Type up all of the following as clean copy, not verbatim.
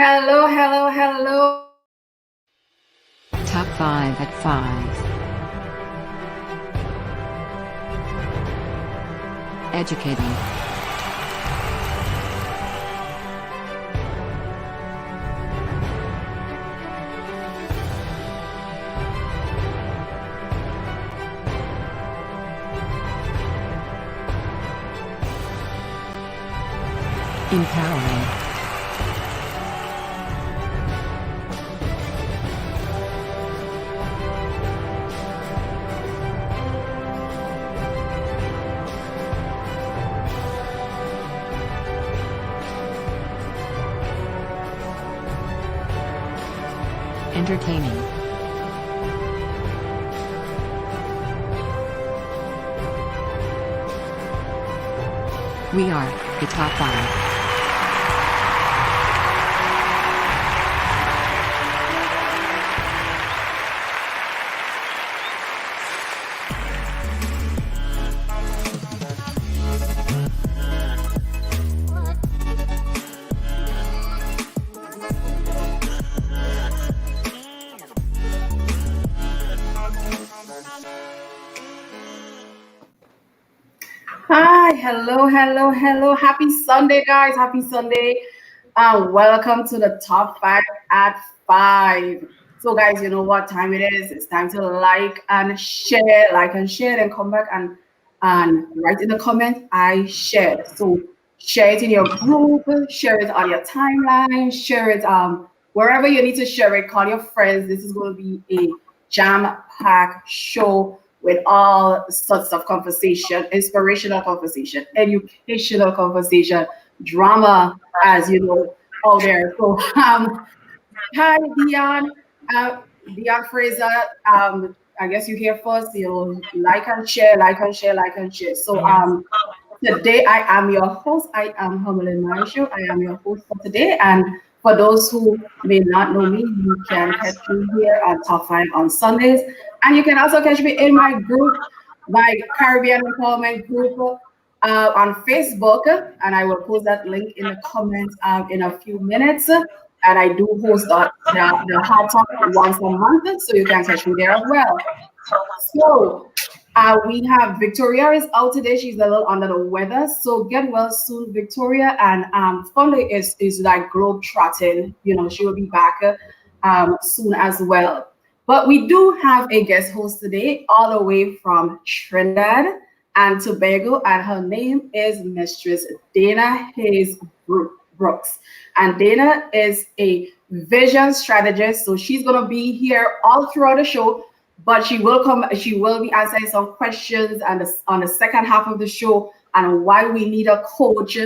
Hello, hello, hello. Top 5 at 5. Educating. Empowering. Entertaining. We are the top 5. Hi, hello, hello, hello. Happy Sunday, guys. Happy Sunday. Welcome to the top 5 at 5. So, guys, you know what time it is. It's time to like and share, and come back and write in the comment. I shared. So share it in your group, share it on your timeline, share it wherever you need to share it. Call your friends. This is going to be a jam-packed show with all sorts of conversation, inspirational conversation, educational conversation, drama, as you know, out there. So, hi, Dion. Dion Fraser. I guess you hear first. You know, like and share, like and share, like and share. So, today I am your host. I am Hummelin Marisho. I am your host for today. And for those who may not know me, you can catch me here on Top 5 on Sundays. And you can also catch me in my group, my Caribbean Empowerment group on Facebook. And I will post that link in the comments in a few minutes. And I do host the Hot Talk once a month, so you can catch me there as well. So we have Victoria is out today. She's a little under the weather. So get well soon, Victoria. And Funday is like globe trotting. You know, she will be back soon as well. But we do have a guest host today, all the way from Trinidad and Tobago, and her name is Mistress Dana Hayes Brooks. And Dana is a vision strategist. So she's gonna be here all throughout the show, but she will be answering some questions and on the second half of the show and why we need a coach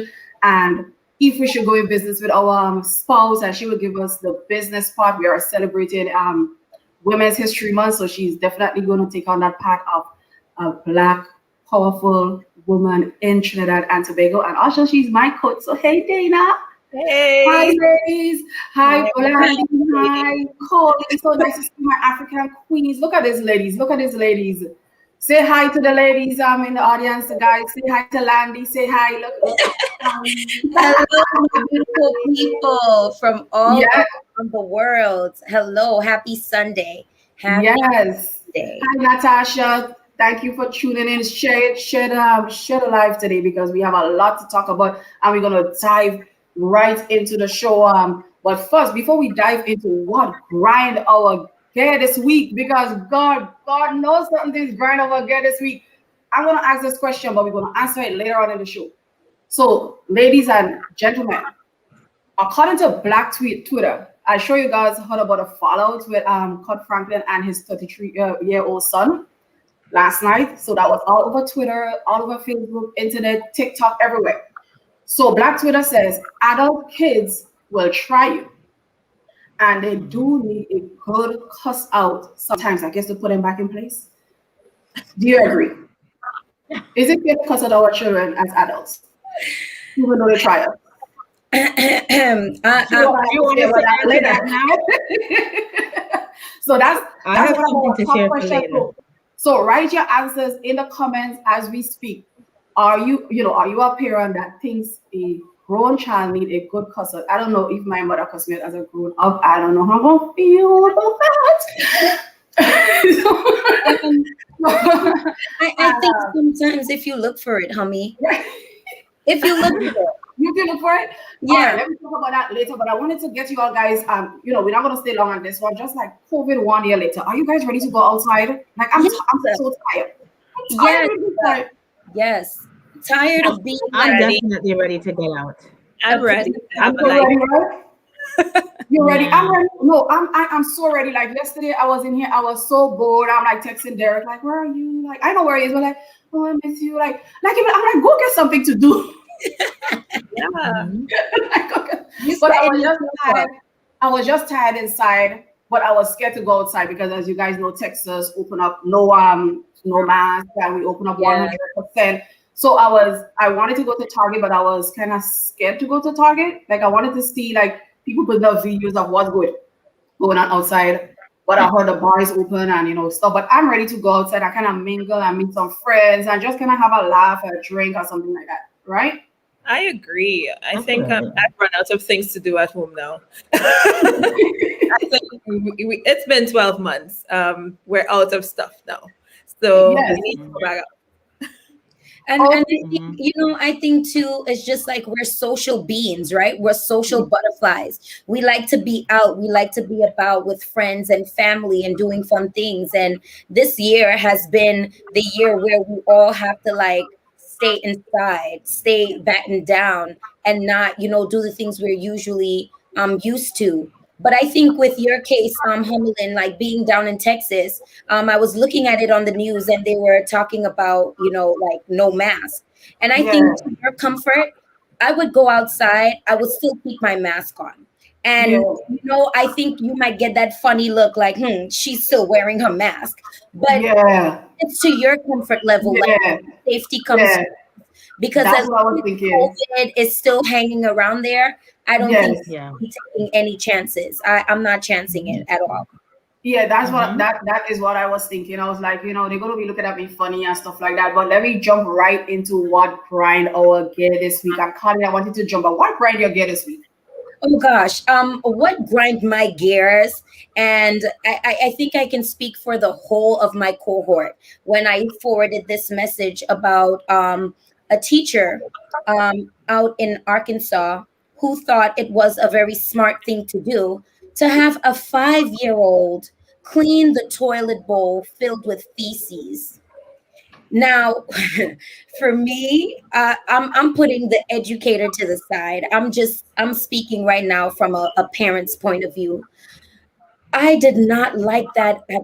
and if we should go in business with our spouse, and she will give us the business part. We are celebrating Women's History Month, so she's definitely going to take on that part of a black powerful woman in Trinidad and Tobago. And also she's my coach. So hey, Dana. Hey. Hi, ladies. Hi, Olandi. Hi, Cole. It's so nice to see my African queens. Look at these ladies. Look at these ladies. Say hi to the ladies in the audience, guys. Say hi to Landy. Say hi. Look. Hello, beautiful people from all around the world. Hello, happy Sunday. Happy Sunday. Hi, Natasha. Thank you for tuning in. Share the live today because we have a lot to talk about, and we're gonna dive right into the show. But first, before we dive into what grind our gear this week, because God knows something's grind our gear this week, I'm gonna ask this question, but we're gonna answer it later on in the show. So, ladies and gentlemen, according to Black Twitter, I show you guys heard about a fallout with Kurt Franklin and his 33-year-old son last night. So that was all over Twitter, all over Facebook, internet, TikTok, everywhere. So Black Twitter says adult kids will try you, and they do need a good cuss out sometimes, I guess, to put them back in place. Do you agree? Is it good to cuss out our children as adults, even though they try us? Do you want to say that now? So that's what I want to share later. So write your answers in the comments as we speak. Are you a parent that thinks a grown child need a good cuss word. I don't know if my mother cussed me as a grown up. I don't know how I'm gonna feel about that. I think sometimes if you look for it, homie, if you look for it, you can look for it. Yeah. All right, let me talk about that later. But I wanted to get you all guys. We're not gonna stay long on this one. Just like COVID 1 year later, are you guys ready to go outside? Like I'm so tired. I'm tired. Yes. Tired of being. I'm definitely ready to get out. I'm ready. I'm ready, right? You're ready. I'm ready. No, I'm so ready. Like yesterday, I was in here. I was so bored. I'm like texting Derek, like, "Where are you?" Like, I know where he is, but like, "Oh, I miss you." Like, even I'm like, "Go get something to do." Yeah. But I was just tired. I was just tired inside, but I was scared to go outside because, as you guys know, Texas open up no mask, and we open up 100%. So I wanted to go to Target, but I was kind of scared to go to Target. Like I wanted to see like people put up videos of what's going on outside. But I heard the bar is open and stuff. But I'm ready to go outside. I kind of mingle and meet some friends and just kind of have a laugh, a drink, or something like that. Right? I agree. I think I've run out of things to do at home now. I think it's been 12 months. We're out of stuff now. So we need to go back up. And I think, I think too, it's just like we're social beings, right? We're social butterflies. We like to be out. We like to be about with friends and family and doing fun things. And this year has been the year where we all have to like stay inside, stay battened down, and not, do the things we're usually used to. But I think with your case, Hummelin, like being down in Texas, I was looking at it on the news and they were talking about, like no mask. And I think to your comfort, I would go outside. I would still keep my mask on. And, I think you might get that funny look like, she's still wearing her mask. But it's to your comfort level, like safety comes first. Because as COVID is still hanging around there, I don't think we're taking any chances. I'm not chancing it at all. Yeah, that's what that is what I was thinking. I was like, they're gonna be looking at me funny and stuff like that. But let me jump right into what grind our gear this week. I'm Connie, I wanted to jump on what grind your gear this week. Oh gosh, what grind my gears, and I think I can speak for the whole of my cohort when I forwarded this message about a teacher out in Arkansas who thought it was a very smart thing to do to have a 5-year-old clean the toilet bowl filled with feces. Now, for me, I'm putting the educator to the side. I'm speaking right now from a parent's point of view. I did not like that at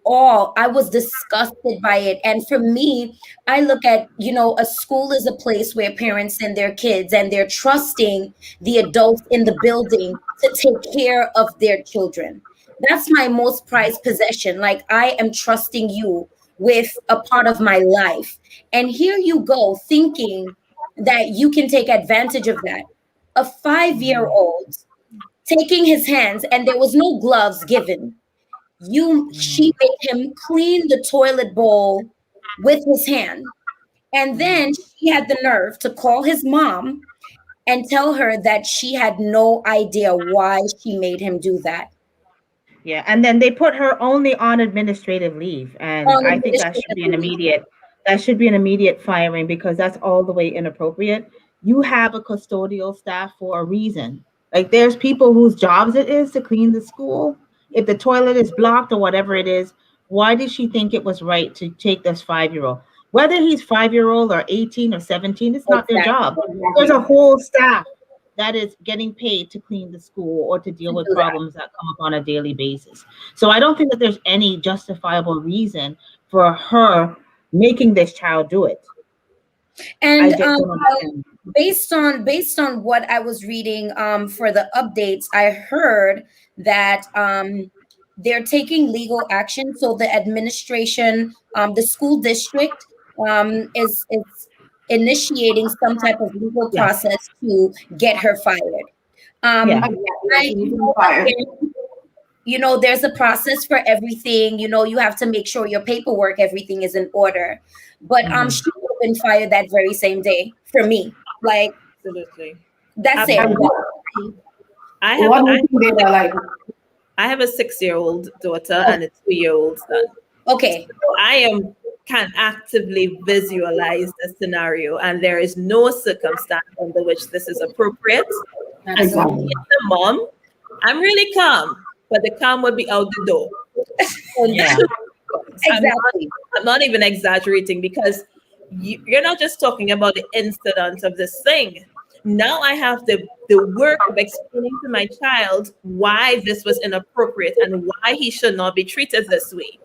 all. I was disgusted by it. And for me, I look at, a school is a place where parents send their kids and they're trusting the adults in the building to take care of their children. That's my most prized possession. Like I am trusting you with a part of my life. And here you go thinking that you can take advantage of that. A 5-year-old taking his hands and there was no gloves given. She made him clean the toilet bowl with his hand. And then she had the nerve to call his mom and tell her that she had no idea why she made him do that. Yeah, and then they put her only on administrative leave. And I think that should be an immediate firing because that's all the way inappropriate. You have a custodial staff for a reason. Like there's people whose jobs it is to clean the school. If the toilet is blocked or whatever it is, why did she think it was right to take this 5-year-old? Whether he's 5-year-old or 18 or 17, it's not their job. There's a whole staff that is getting paid to clean the school or to deal with problems that come up on a daily basis. So I don't think that there's any justifiable reason for her making this child do it. And based on what I was reading for the updates, I heard that they're taking legal action. So the administration, the school district is initiating some type of legal process to get her fired. There's a process for everything. You have to make sure your paperwork, everything is in order. But she would have been fired that very same day for me. Like, absolutely. That's it. I have What do you think they are like? I have a 6-year-old daughter and a 2-year-old son. Okay. So I can actively visualize the scenario, and there is no circumstance under which this is appropriate. Absolutely. And the mom, I'm really calm, but the calm would be out the door. Yeah. Exactly. I'm not even exaggerating, because you're not just talking about the incident of this thing. Now I have the work of explaining to my child why this was inappropriate and why he should not be treated this way.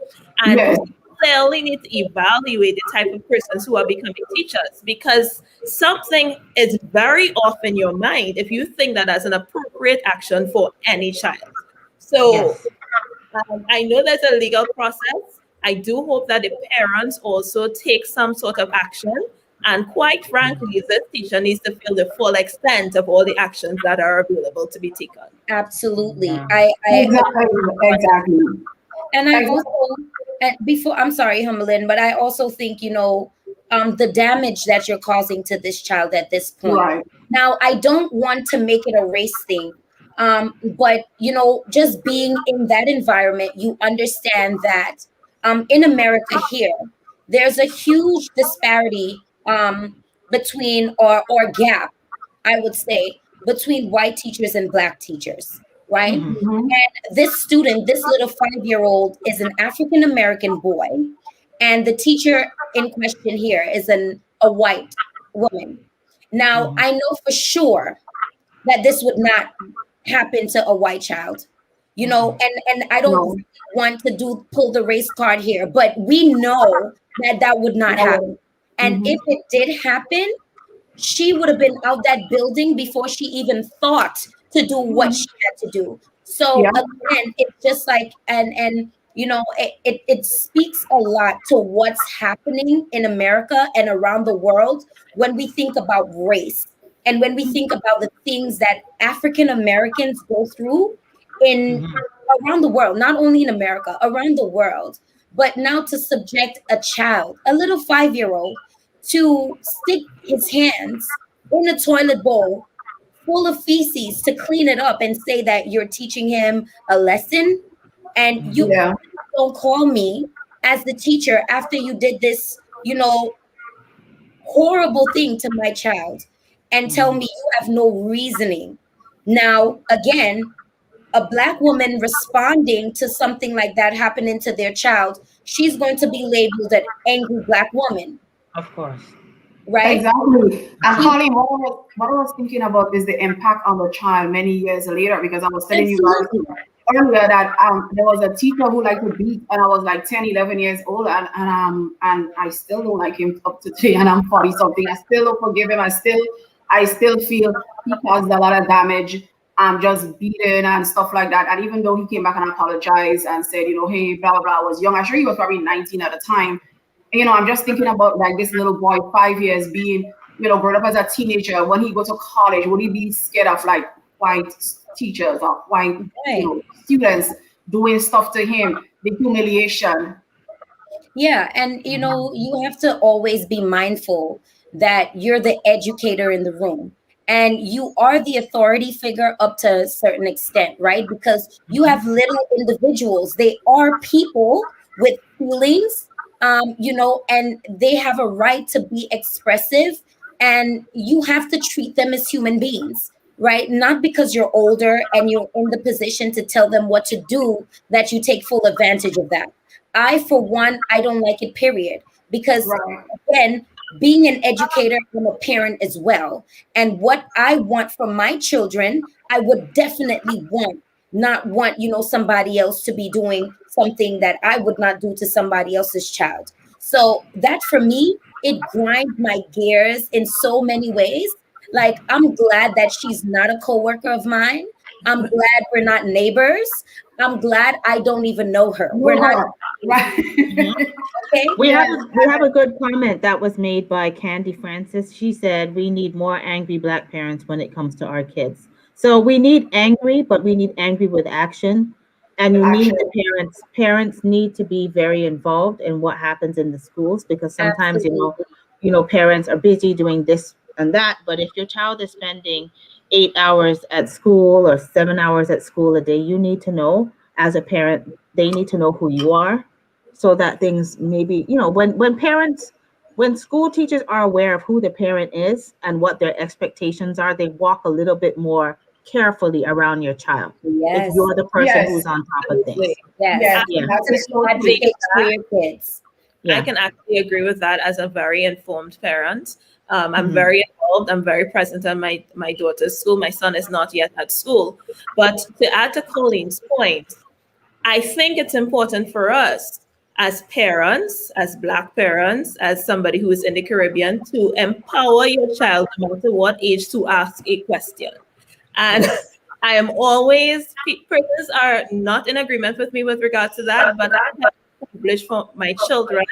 And Yes. we clearly need to evaluate the type of persons who are becoming teachers, because something is very off in your mind if you think that that's an appropriate action for any child. So Yes. I know there's a legal process. I do hope that the parents also take some sort of action. And quite frankly, this teacher needs to feel the full extent of all the actions that are available to be taken. Absolutely. Yeah. Exactly. And I also, before, I'm sorry, Humberlin, but I also think, the damage that you're causing to this child at this point. Right. Now, I don't want to make it a race thing, but, just being in that environment, you understand that in America here, there's a huge disparity between, or gap, I would say, between white teachers and Black teachers, right? Mhm. Mhm. And this student, this little 5-year-old, is an African American boy, and the teacher in question here is a white woman. Now, I know for sure that this would not happen to a white child, and I don't No. want to pull the race card here, but we know that would not happen. And if it did happen, she would have been out that building before she even thought to do what she had to do. So Yeah. again, it's just like, and it speaks a lot to what's happening in America and around the world when we think about race, and when we think about the things that African Americans go through in around the world, not only in America, around the world. But now to subject a child, a little 5-year-old, to stick his hands in a toilet bowl full of feces to clean it up and say that you're teaching him a lesson, and you Yeah. don't call me as the teacher after you did this, horrible thing to my child, and tell me you have no reasoning. Now, again, a Black woman responding to something like that happening to their child, she's going to be labeled an angry Black woman, Of course. right? Exactly. And Holly, what I was thinking about is the impact on the child many years later, because I was telling you guys Absolutely. earlier that there was a teacher who liked to beat, and I was like 10, 11 years old, and I still don't like him up to today, and I'm 40 something. I still don't forgive him. I still feel he caused a lot of damage. Just beaten and stuff like that. And even though he came back and apologized and said, hey, blah, blah, blah, I was young. I'm sure he was probably 19 at the time. I'm just thinking about like this little boy, 5 years, being, grown up as a teenager. When he go to college, would he be scared of like white teachers or white students doing stuff to him? The humiliation. Yeah, and you have to always be mindful that you're the educator in the room. And you are the authority figure up to a certain extent, right? Because you have little individuals. They are people with feelings, and they have a right to be expressive. And you have to treat them as human beings, right? Not because you're older and you're in the position to tell them what to do, that you take full advantage of that. I, for one, I don't like it, period. Because, again, being an educator, I'm a parent as well. And what I want from my children, I would definitely not want, somebody else to be doing something that I would not do to somebody else's child. So that, for me, it grinds my gears in so many ways. Like, I'm glad that she's not a coworker of mine. I'm glad we're not neighbors. I'm glad I don't even know her. We're not. Right. Okay. We have a good comment that was made by Candy Francis. She said we need more angry Black parents when it comes to our kids. So we need angry, but we need angry with action. And you need the parents need to be very involved in what happens in the schools, because sometimes parents are busy doing this and that. But if your child is spending 8 hours at school or 7 hours at school a day, you need to know as a parent, they need to know who you are, so that things maybe, when school teachers are aware of who the parent is and what their expectations are, they walk a little bit more carefully around your child. Yes. If you're the person Yes. who's on top of things. Yes. Yeah. Advocate for your kids. Yeah. I can actually agree with that as a very informed parent. I'm Mhm. very involved. I'm very present at my daughter's school. My son is not yet at school. But to add to Colleen's point, I think it's important for us as parents, as Black parents, as somebody who is in the Caribbean, to empower your child, no matter what age, to ask a question. And I am always, persons are not in agreement with me with regard to that, but I have established for my children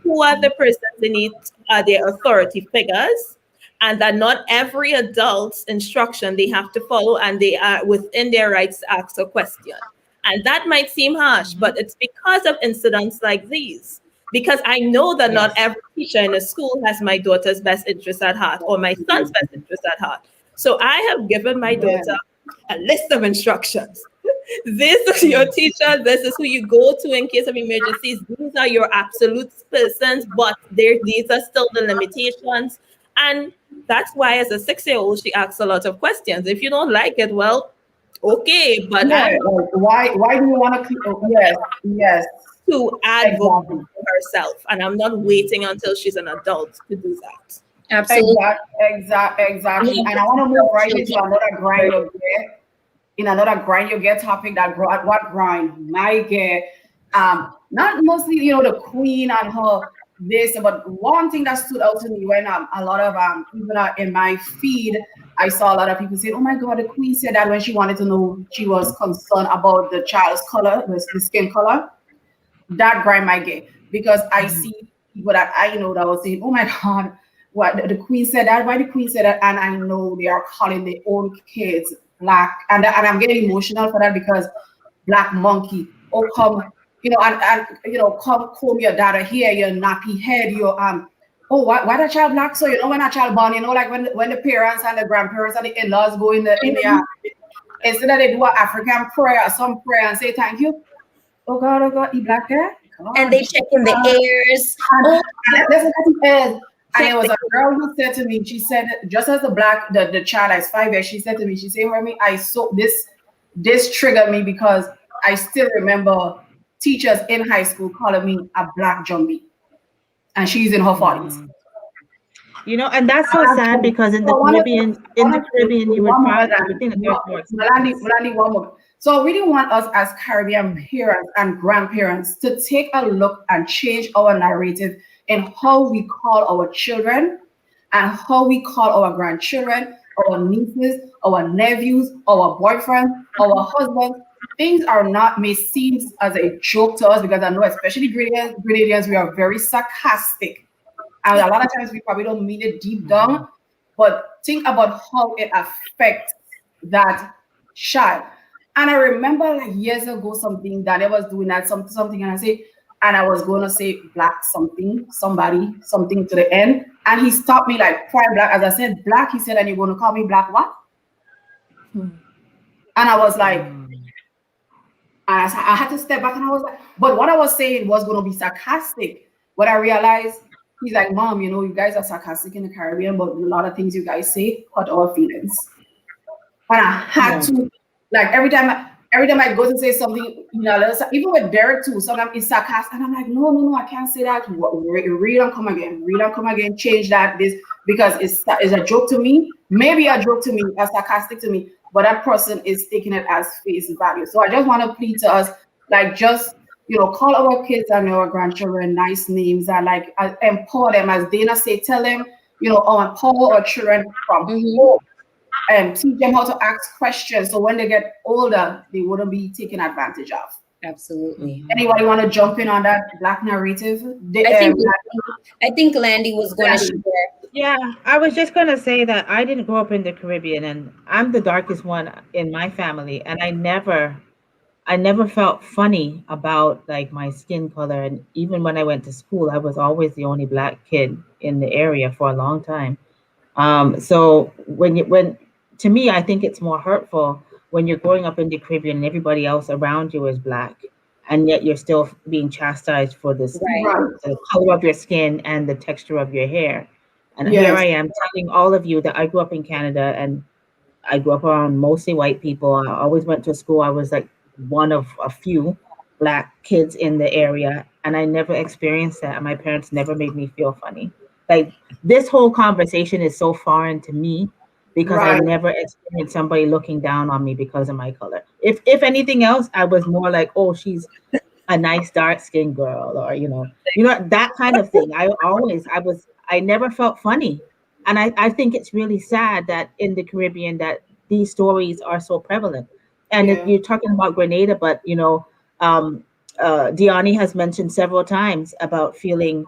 who are the persons they need, are their authority figures, and that not every adult's instruction they have to follow, and they are within their rights to ask a question. And that might seem harsh, but it's because of incidents like these. Because I know that not every teacher in a school has my daughter's best interest at heart or my son's best interest at heart. So I have given my daughter a list of instructions. This is your teacher. This is who you go to in case of emergencies. These are your absolute persons, but these are still the limitations. And that's why, as a 6-year-old, she asks a lot of questions. If you don't like it, well, okay, but why do you want to? Yes. To advocate for herself, and I'm not waiting until she's an adult to do that. Absolutely. Exactly. And I want to move right into another grind you get topic that what grind my get. Not mostly, the queen and her this, but one thing that stood out to me when a lot of people in my feed, I saw a lot of people say, "Oh my God, the queen said that when she wanted to know, she was concerned about the child's color, the skin color." That grind my get, because I see people that I know that was saying, "Oh my God, what the queen said that? Why the queen said that?" And I know they are calling their own kids Black, and I'm getting emotional for that, because Black monkey, oh come, come comb your data here, your nappy head, your oh why that child Black? So when that child born, like when the parents and the grandparents and the in-laws go in the instead of they do an African prayer, some prayer, and say thank you. Oh God, he Black hair? And they check in the ears. And it was a girl who said to me, she said, just as the child is 5 years, she said to me, she said, Remy, I saw this triggered me, because I still remember teachers in high school calling me a Black jumbie. And she's in her 40s. And that's so sad, because in the Caribbean, you would find everything. Melanie, one more. So I really want us as Caribbean parents and grandparents to take a look and change our narrative in how we call our children and how we call our grandchildren, our nieces, our nephews, our boyfriends, our husbands. Things may seem as a joke to us, because I know, especially Grenadians, we are very sarcastic. And a lot of times we probably don't mean it deep down, but think about how it affects that child. And I remember like years ago something that I was doing that something, and I was going to say Black something to the end, and he stopped me like, "Why Black?" As I said Black, he said, "And you're going to call me Black what?" And I was like, and I had to step back, and I was like, but what I was saying was going to be sarcastic. But I realized, he's like, "Mom, you guys are sarcastic in the Caribbean, but a lot of things you guys say hurt our feelings." And I had to, like, every time I go to say something, even with Derek too, sometimes it's sarcastic, and I'm like, no, I can't say that. Read and come again, change that, because it's a joke to me, maybe a joke to me, a sarcastic to me, but that person is taking it as face value. So I just want to plead to us, like, just call our kids and our grandchildren nice names, and like empower them, as Dana say, tell them, empower our children from home. And teach them how to ask questions, so when they get older, they wouldn't be taken advantage of. Absolutely. Anybody want to jump in on that Black narrative? I think Landy was going to share. Yeah, I was just going to say that I didn't grow up in the Caribbean, and I'm the darkest one in my family, and I never felt funny about like my skin color. And even when I went to school, I was always the only Black kid in the area for a long time. So when to me, I think it's more hurtful when you're growing up in the Caribbean and everybody else around you is Black, and yet you're still being chastised for this, the color of your skin and the texture of your hair. And here I am telling all of you that I grew up in Canada, and I grew up around mostly white people. I always went to school. I was like one of a few Black kids in the area, and I never experienced that. And my parents never made me feel funny. Like, this whole conversation is so foreign to me because I never experienced somebody looking down on me because of my color. If anything else, I was more like, oh, she's a nice dark-skinned girl, or you know that kind of thing. I never felt funny. And I think it's really sad that in the Caribbean that these stories are so prevalent. And you're talking about Grenada, but Diani has mentioned several times about feeling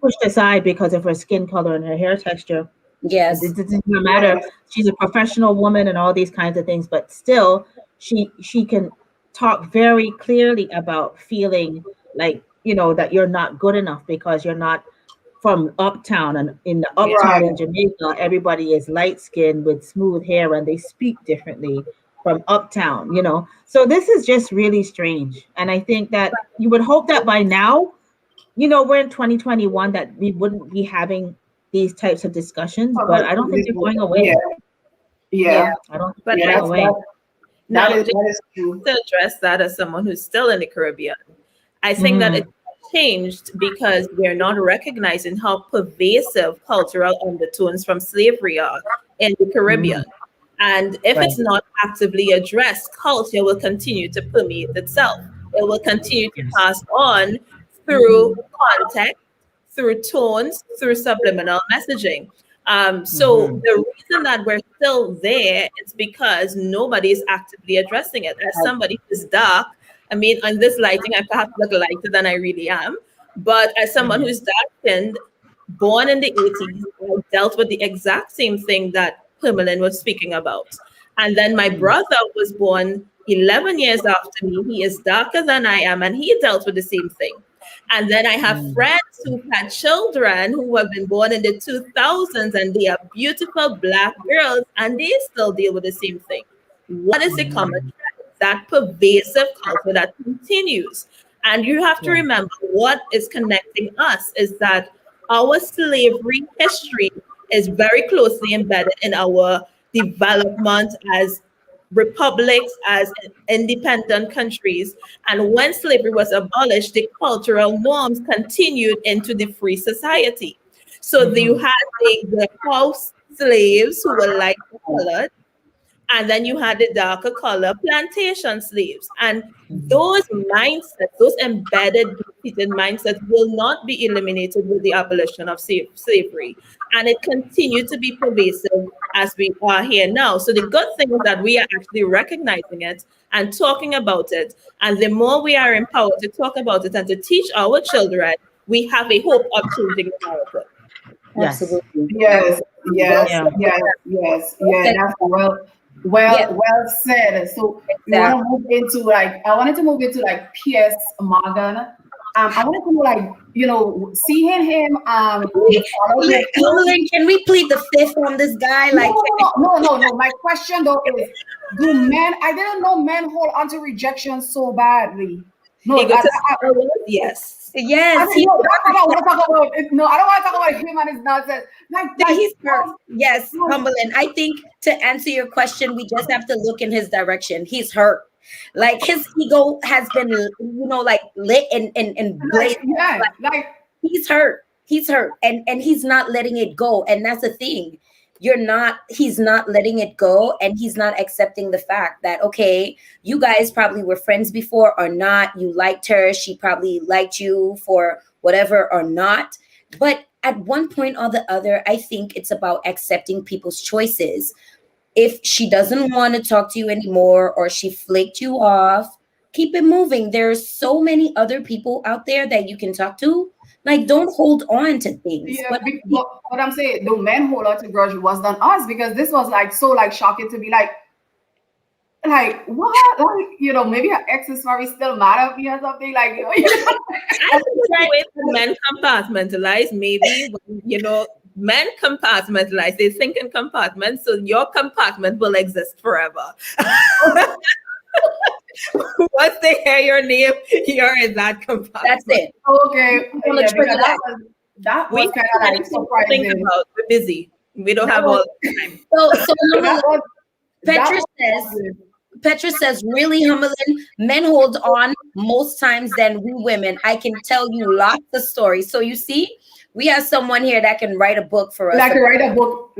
pushed aside because of her skin color and her hair texture. Yes. It doesn't matter. She's a professional woman and all these kinds of things, but still she can talk very clearly about feeling like, that you're not good enough because you're not from uptown. And in the uptown in Jamaica, everybody is light skinned with smooth hair and they speak differently from uptown, So this is just really strange. And I think that you would hope that by now, we're in 2021, that we wouldn't be having these types of discussions, but I don't think they're going away. Yeah. I don't think they're going away. That is true. To address that as someone who's still in the Caribbean, I think that it changed because we're not recognizing how pervasive cultural undertones from slavery are in the Caribbean. And if it's not actively addressed, culture will continue to permeate itself. It will continue to pass on through context, through tones, through subliminal messaging. So the reason that we're still there is because nobody is actively addressing it. As somebody who's dark, I mean, on this lighting, I perhaps look lighter than I really am. But as someone who's dark-skinned, born in the 80s, I dealt with the exact same thing that Pimilin was speaking about. And then my brother was born 11 years after me. He is darker than I am, and he dealt with the same thing. And then I have friends who had children who have been born in the 2000s, and they are beautiful Black girls, and they still deal with the same thing. What is the common thread? That pervasive culture that continues. And you have to remember what is connecting us is that our slavery history is very closely embedded in our development as republics, as independent countries. And when slavery was abolished, the cultural norms continued into the free society. So you had the house slaves who were light colored, and then you had the darker color plantation slaves. And those mindsets, those embedded, repeated mindsets will not be eliminated with the abolition of slavery. And it continued to be pervasive as we are here now. So the good thing is that we are actually recognizing it and talking about it. And the more we are empowered to talk about it and to teach our children, we have a hope of changing the narrative. Yes. Absolutely. Yes. That's well said. So we want to move into I wanted to move into Piers Morgan. I wanted to know seeing him Can we plead the fifth on this guy? No. My question though is, I didn't know men hold onto rejection so badly. No, yes. Yes. I don't want to talk about him and his nonsense. He's hurt. Yes, Cumberland. I think to answer your question, we just have to look in his direction. He's hurt. Like, his ego has been, lit and blazed. He's hurt. He's hurt. And he's not letting it go. And that's the thing. He's not letting it go, and he's not accepting the fact that, okay, you guys probably were friends before or not. You liked her. She probably liked you for whatever or not. But at one point or the other, I think it's about accepting people's choices. If she doesn't want to talk to you anymore, or she flaked you off, keep it moving. There's so many other people out there that you can talk to. Like, don't hold on to things. Yeah, but I'm saying the men hold on to grudge was than us, because this was so shocking to be like what? Maybe her ex is probably still mad at me or something. I think the way men compartmentalize, maybe men compartmentalize. They think in compartments, so your compartment will exist forever. Once they hear your name, you're in that compartment. That's it. Okay. Yeah, because that was kind of like surprising. We're busy. We don't have all the time. So Petra says, really, Humberland, men hold on most times than we women. I can tell you lots of stories. So you see, we have someone here that can write a book for us. Like write a book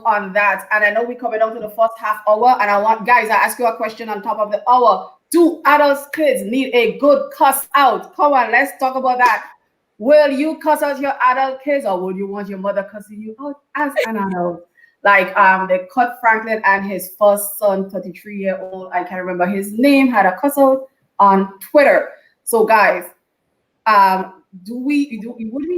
on that. And I know we're coming down to the first half hour, and I want guys, I ask you a question on top of the hour. Do adults kids need a good cuss out? Come on, let's talk about that. Will you cuss out your adult kids, or would you want your mother cussing you out as an adult? Like they cut Franklin and his first son, 33-year-old, I can't remember his name, had a cuss out on Twitter. So guys, would we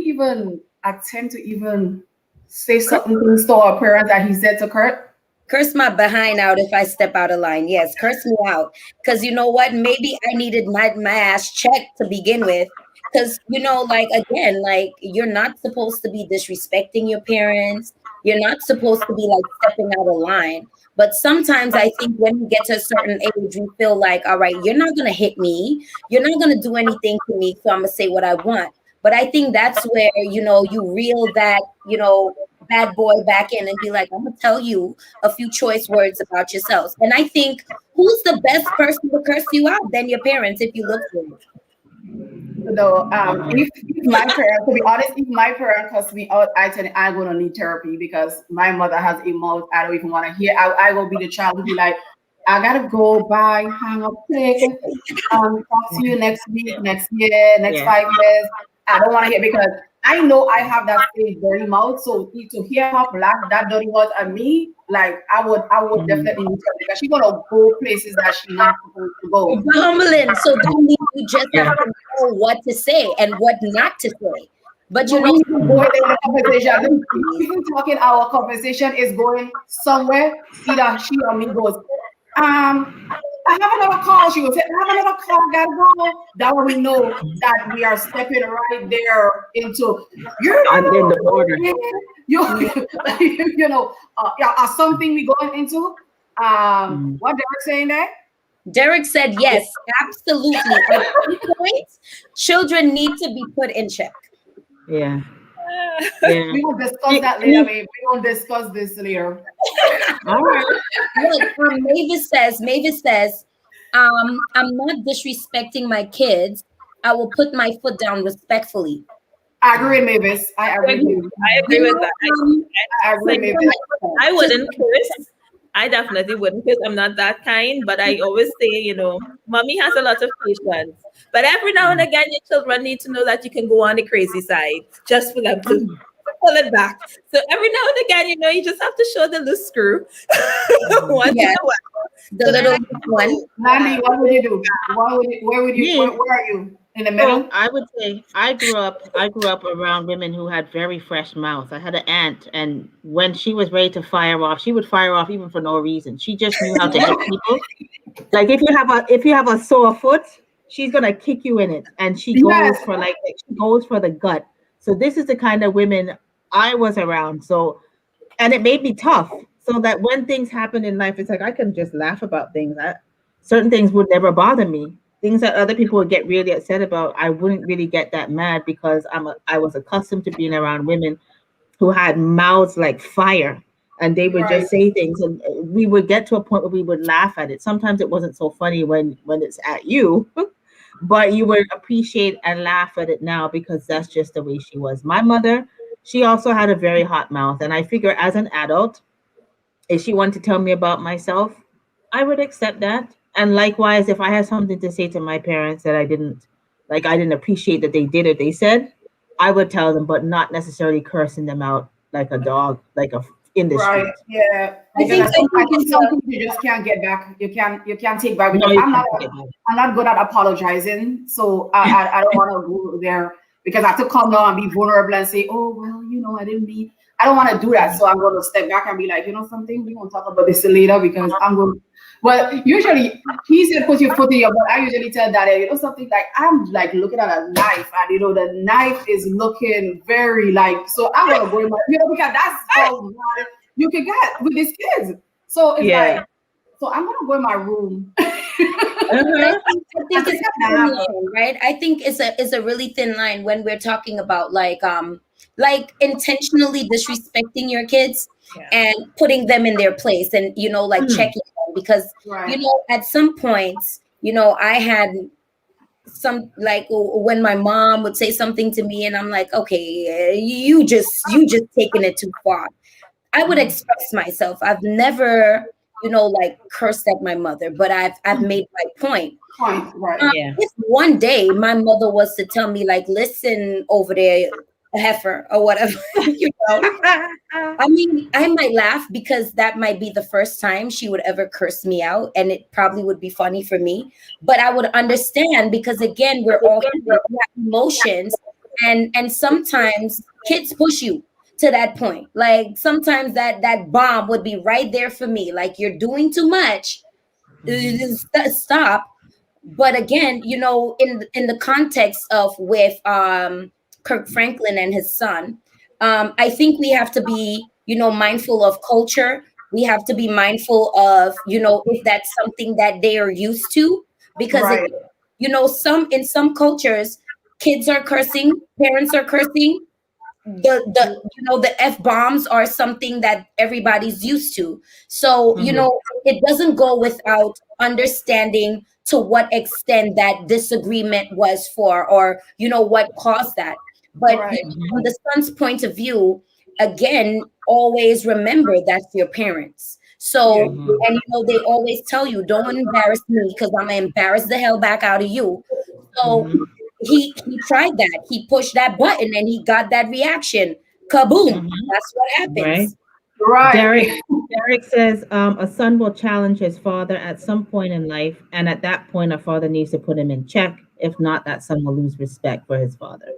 even attempt to even say something to our parents that he said to Kurt? Curse my behind out if I step out of line. Yes, curse me out. Because you know what? Maybe I needed my ass checked to begin with. Because, you know, like, again, like, you're not supposed to be disrespecting your parents. You're not supposed to be, like, stepping out of line. But sometimes I think when you get to a certain age, we feel like, all right, you're not going to hit me. You're not going to do anything to me, so I'm going to say what I want. But I think that's where, you know, you reel that, you know, bad boy back in and be like, I'm going to tell you a few choice words about yourselves. And I think who's the best person to curse you out than your parents if you look for it? No, if my parents, to be honest, if my parents cuss me out, I tell them I'm gonna need therapy because my mother has a mouth I don't even want to hear. I will be the child who be like, I gotta go, bye, hang up, click, talk to you next week, next year, next 5 years. I don't want to hear because I know I have that same dirty mouth. So to hear her black that dirty words at me, like I would definitely need her because she's gonna go places that she's not supposed to go. Humberland, so that means you just have to know what to say and what not to say. But you know, the conversation, even talking, our conversation is going somewhere. Either she or me goes, I have another call. She will say, I have another call, gotta go. That way we know that we are stepping right there into and then the border. You know, something we going into. What Derek saying there? Derek said yes, absolutely. At some point, children need to be put in check. Yeah. We will discuss that later, babe. We will discuss this later. All right. Look, Mavis says, I'm not disrespecting my kids. I will put my foot down respectfully. I agree, Mavis. I agree with that. I agree, Mavis. I wouldn't curse. I definitely wouldn't because I'm not that kind. But I always say, you know, mommy has a lot of patience. But every now and again, your children need to know that you can go on the crazy side just for them to pull it back. So every now and again, you know, you just have to show the loose screw once in a while. The little one. Mandy, what would you do? Where are you? In the middle? Well, I would say I grew up around women who had very fresh mouths. I had an aunt, and when she was ready to fire off, she would fire off even for no reason. She just knew how to hit people. Like if you have a sore foot, she's gonna kick you in it, and she goes for the gut. So this is the kind of women I was around. So, and it made me tough. So that when things happen in life, it's like I can just laugh about things. Certain things would never bother me. Things that other people would get really upset about, I wouldn't really get that mad because I was accustomed to being around women who had mouths like fire, and they would just say things, and we would get to a point where we would laugh at it. Sometimes it wasn't so funny when it's at you, but you would appreciate and laugh at it now because that's just the way she was. My mother, she also had a very hot mouth, and I figure as an adult, if she wanted to tell me about myself, I would accept that. And likewise, if I had something to say to my parents that I didn't appreciate that they did or they said, I would tell them, but not necessarily cursing them out like a dog, in the street. Yeah. I think something you just can't get back. You can't take back. I'm not good at apologizing, so I don't want to go there. because I have to come down and be vulnerable and say, oh, well, I didn't mean, I don't want to do that. So I'm going to step back and be like, something, we're going to talk about this later because I'm going to. Well, usually he said put your foot in your butt. I usually tell that, something like I'm like looking at a knife and the knife is looking very like, so I'm going to go in my, because that's how you can get with these kids. So it's like, so I'm going to go in my room. I think it's a thin line, right? I think it's a really thin line when we're talking about like intentionally disrespecting your kids and putting them in their place and like checking them because at some points I had some like when my mom would say something to me and I'm like, okay, you just taking it too far. I would express myself. I've never like cursed at my mother, but I've made my point. If one day my mother was to tell me like, listen over there, heifer or whatever, I mean, I might laugh because that might be the first time she would ever curse me out, and it probably would be funny for me. But I would understand because again, we're all we have emotions, and sometimes kids push you to that point. Like sometimes that bomb would be right there for me. Like you're doing too much. Stop. But again, in the context of with Kirk Franklin and his son, I think we have to be, mindful of culture. We have to be mindful of, if that's something that they are used to, because in some cultures, kids are cursing, parents are cursing. The F-bombs are something that everybody's used to. So, it doesn't go without understanding to what extent that disagreement was for, or, what caused that. But from the son's point of view, again, always remember that's your parents. So, and they always tell you, don't embarrass me because I'm going to embarrass the hell back out of you. So he tried that. He pushed that button and he got that reaction. Kaboom. That's what happens. Derek says a son will challenge his father at some point in life. And at that point, a father needs to put him in check. If not, that son will lose respect for his father.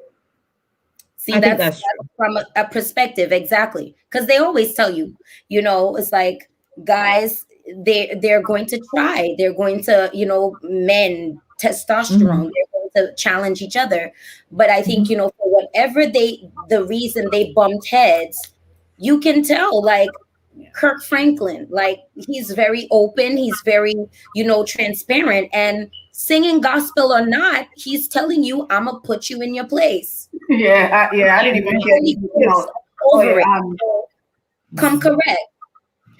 See, that's from a perspective. Exactly. Because they always tell you, it's like, guys, they're going to try. They're going to, men, testosterone, they're going to challenge each other. But I think, for whatever the reason they bumped heads, you can tell, like, Kirk Franklin, like, he's very open. He's very, transparent. And singing gospel or not, he's telling you, I'm going to put you in your place. I didn't even get over it. Come correct.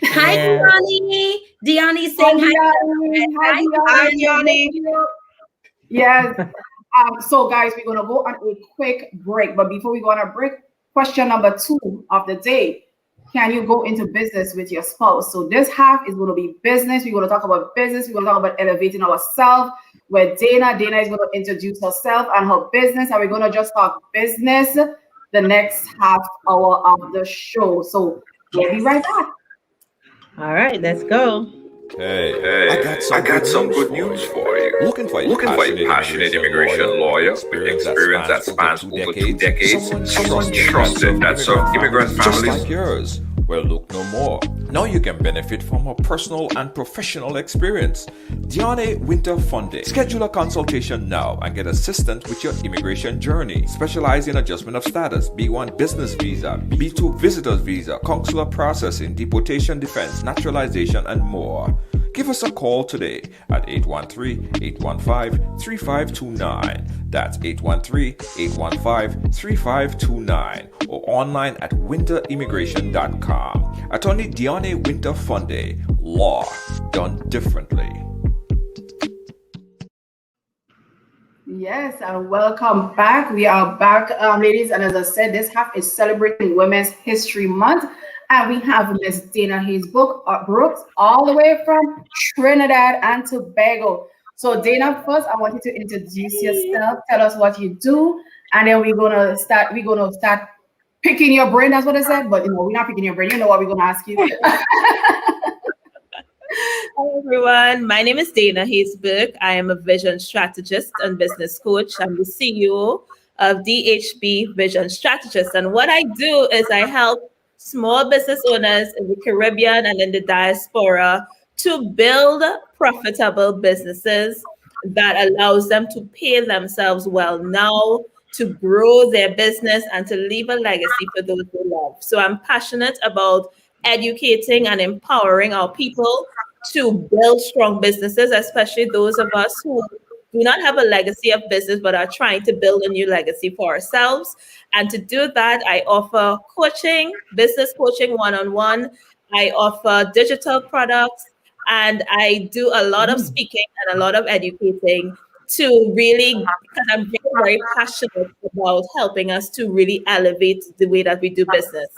Hi, Diani. Diani saying hi. Hi, Diani. Yes. So, guys, we're going to go on a quick break. But before we go on a break, question number 2 of the day. Can you go into business with your spouse? So this half is going to be business. We're going to talk about business. We're going to talk about elevating ourselves. With Dana. Dana is going to introduce herself and her business. And we're going to just talk business the next half hour of the show. So we'll be right back. All right, let's go. Hey, I got some good news for you. Looking for a passionate immigration lawyer with experience that spans over 2 decades? Someone trusted that served immigrant families like yours. Well, look no more. Now you can benefit from her personal and professional experience. Diane Winter Funding. Schedule a consultation now and get assistance with your immigration journey. Specialize in adjustment of status, B1 business visa, B2 visitor's visa, consular processing, deportation defense, naturalization, and more. Give us a call today at 813-815-3529. That's 813-815-3529 or online at winterimmigration.com. Attorney Diane Winter Funday. Law done differently. Yes, and welcome back. We are back, ladies. And as I said, this half is celebrating Women's History Month. And we have Miss Dana Hayes Brooks, all the way from Trinidad and Tobago. So Dana, first I want you to introduce yourself, tell us what you do, and then we're gonna start picking your brain. That's what I said, but we're not picking your brain. You know what we're gonna ask you. Hello everyone, my name is Dana Hayes Burke. I am a vision strategist and business coach. I'm the CEO of DHB Vision Strategist. And what I do is I help small business owners in the Caribbean and in the diaspora to build profitable businesses that allows them to pay themselves well now, to grow their business, and to leave a legacy for those they love. So I'm passionate about educating and empowering our people to build strong businesses, especially those of us who do not have a legacy of business but are trying to build a new legacy for ourselves. And to do that, I offer coaching, business coaching one-on-one. I offer digital products, and I do a lot of speaking and a lot of educating to really, because I'm very, very passionate about helping us to really elevate the way that we do business.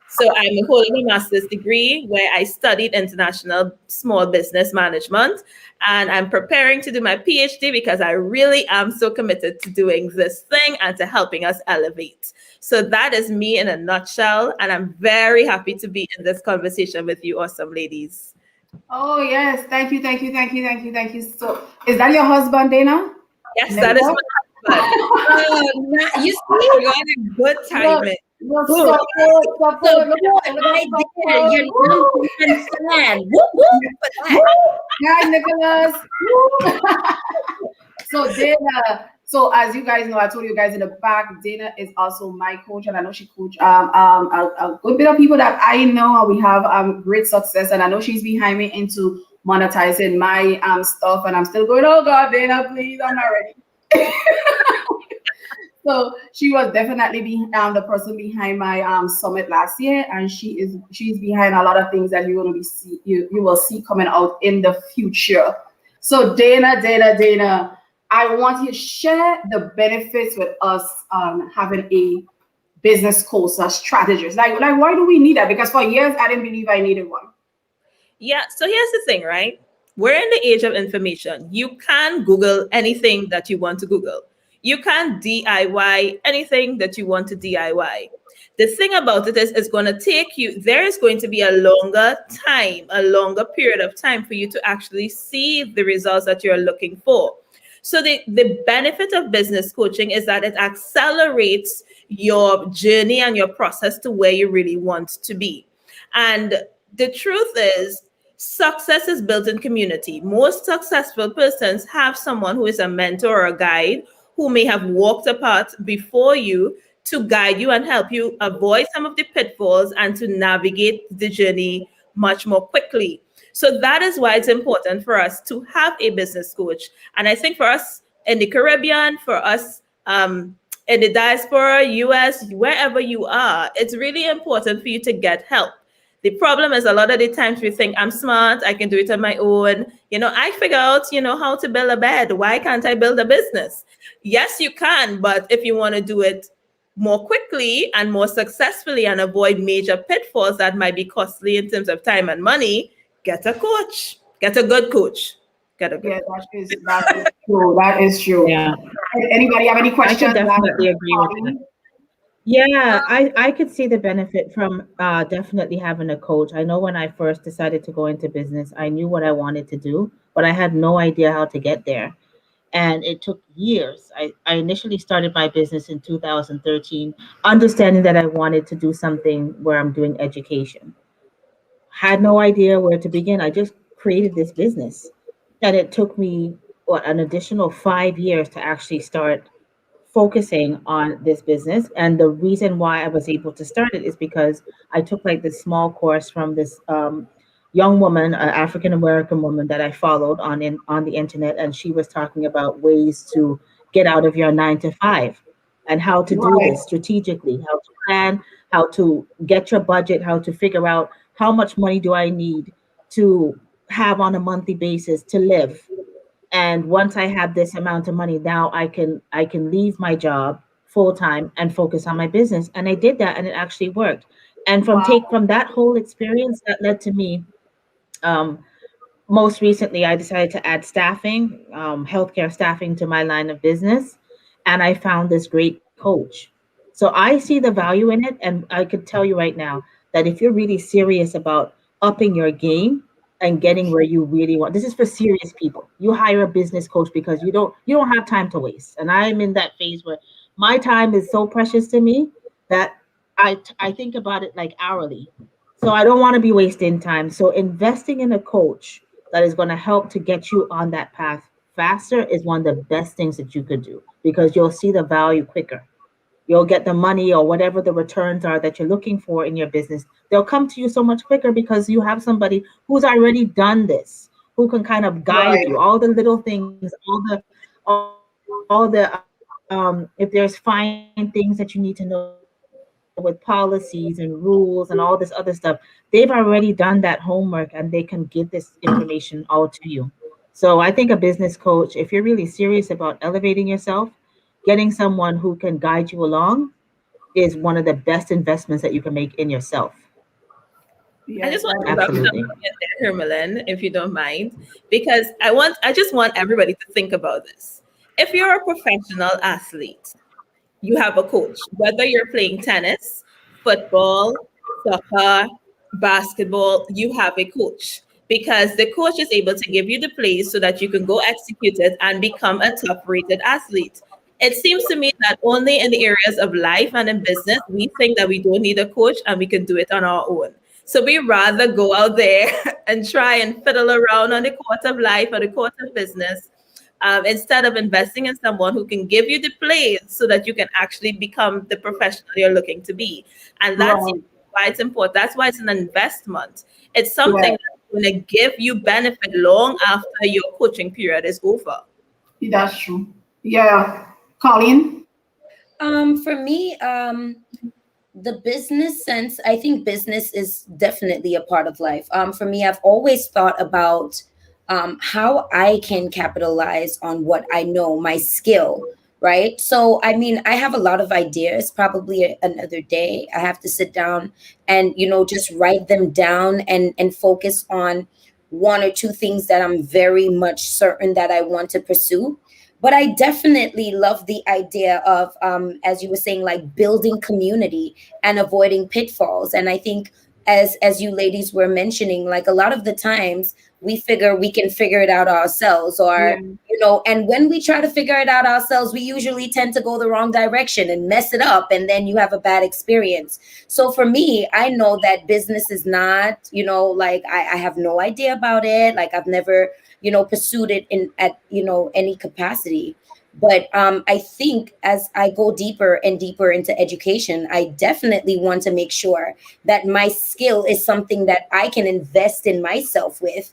So I'm holding a master's degree where I studied international small business management, and I'm preparing to do my PhD because I really am so committed to doing this thing and to helping us elevate. So that is me in a nutshell, and I'm very happy to be in this conversation with you awesome ladies. Oh yes, thank you. So, is that your husband, Dana? Yes, that is my husband. You see, you got a good timing. Look, Hi, Nicholas. So Dana, so as you guys know, I told you guys in the back, Dana is also my coach, and I know she coached a good bit of people that I know, and we have great success. And I know she's behind me into monetizing my stuff, and I'm still going, oh God, Dana, please, I'm not ready. So she was definitely the person behind my summit last year, and she's behind a lot of things that you're going to you will see coming out in the future. So Dana, I want you to share the benefits with us having a business coach, a strategist. Like why do we need that? Because for years I didn't believe I needed one. Yeah. So here's the thing, right? We're in the age of information. You can Google anything that you want to Google. You can DIY anything that you want to DIY. The thing about it is it's going to take you, there is going to be a longer period of time for you to actually see the results that you're looking for. So the benefit of business coaching is that it accelerates your journey and your process to where you really want to be. And the truth is, success is built in community. Most successful persons have someone who is a mentor or a guide who may have walked a path before you to guide you and help you avoid some of the pitfalls and to navigate the journey much more quickly. So that is why it's important for us to have a business coach. And I think for us in the Caribbean, for us in the diaspora, US, wherever you are, it's really important for you to get help. The problem is a lot of the times we think I'm smart, I can do it on my own. I figure out, how to build a bed. Why can't I build a business? Yes, you can. But if you want to do it more quickly and more successfully and avoid major pitfalls that might be costly in terms of time and money, get a coach. Get a good coach. That is true. That is true. Yeah. Anybody have any questions? I can definitely agree with that. Yeah, I could see the benefit from definitely having a coach. I know when I first decided to go into business, I knew what I wanted to do, but I had no idea how to get there. And it took years. I initially started my business in 2013, understanding that I wanted to do something where I'm doing education. Had no idea where to begin. I just created this business. And it took me, an additional 5 years to actually start focusing on this business. And the reason why I was able to start it is because I took like this small course from this young woman, an African American woman that I followed on the internet, and she was talking about ways to get out of your 9 to 5 and how to do this strategically, how to plan, how to get your budget, how to figure out how much money do I need to have on a monthly basis to live. And once I have this amount of money, now I can leave my job full time and focus on my business. And I did that, and it actually worked. And from that whole experience, that led to me. Most recently, I decided to add staffing, healthcare staffing to my line of business, and I found this great coach. So I see the value in it, and I could tell you right now that if you're really serious about upping your game and getting where you really want, this is for serious people. You hire a business coach because you don't have time to waste. And I'm in that phase where My time is so precious to me that I think about it like hourly. So I don't want to be wasting time. So investing in a coach that is going to help to get you on that path faster is one of the best things that you could do because you'll see the value quicker. You'll get the money or whatever the returns are that you're looking for in your business. They'll come to you so much quicker because you have somebody who's already done this, who can kind of guide Right. you, all the little things, all the if there's fine things that you need to know with policies and rules and all this other stuff, they've already done that homework and they can give this information all to you. So I think a business coach, if you're really serious about elevating yourself, getting someone who can guide you along is one of the best investments that you can make in yourself. I Yes, just want that to is wrap true. Absolutely. something in there, Hermelin, if you don't mind, because I just want everybody to think about this. If you're a professional athlete, you have a coach, whether you're playing tennis, football, soccer, basketball, you have a coach because the coach is able to give you the plays so that you can go execute it and become a top rated athlete. It seems to me that only in the areas of life and in business, we think that we don't need a coach and we can do it on our own. So we rather go out there and try and fiddle around on the court of life or the court of business instead of investing in someone who can give you the plays so that you can actually become the professional you're looking to be. And that's Right. why it's important. That's why it's an investment. It's something Right. that's going to give you benefit long after your coaching period is over. That's true. Yeah. Colleen? For me, the business sense, I think business is definitely a part of life. For me, I've always thought about how I can capitalize on what I know, my skill, right? So, I mean, I have a lot of ideas. Probably another day, I have to sit down and just write them down and focus on one or two things that I'm very much certain that I want to pursue. But I definitely love the idea of, as you were saying, like building community and avoiding pitfalls. And I think, as you ladies were mentioning, like a lot of the times we figure we can figure it out ourselves, Yeah. or and when we try to figure it out ourselves, we usually tend to go the wrong direction and mess it up, and then you have a bad experience. So for me, I know that business is not, like I have no idea about it. Like I've never pursued it in at any capacity. But I think as I go deeper and deeper into education, I definitely want to make sure that my skill is something that I can invest in myself with,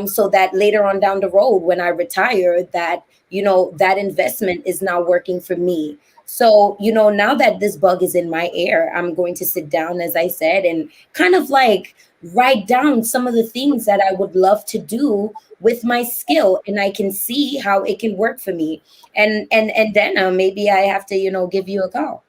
so that later on down the road, when I retire, that that investment is now working for me. So now that this bug is in my ear, I'm going to sit down, as I said, and kind of like write down some of the things that I would love to do with my skill, and I can see how it can work for me. And then maybe I have to give you a call.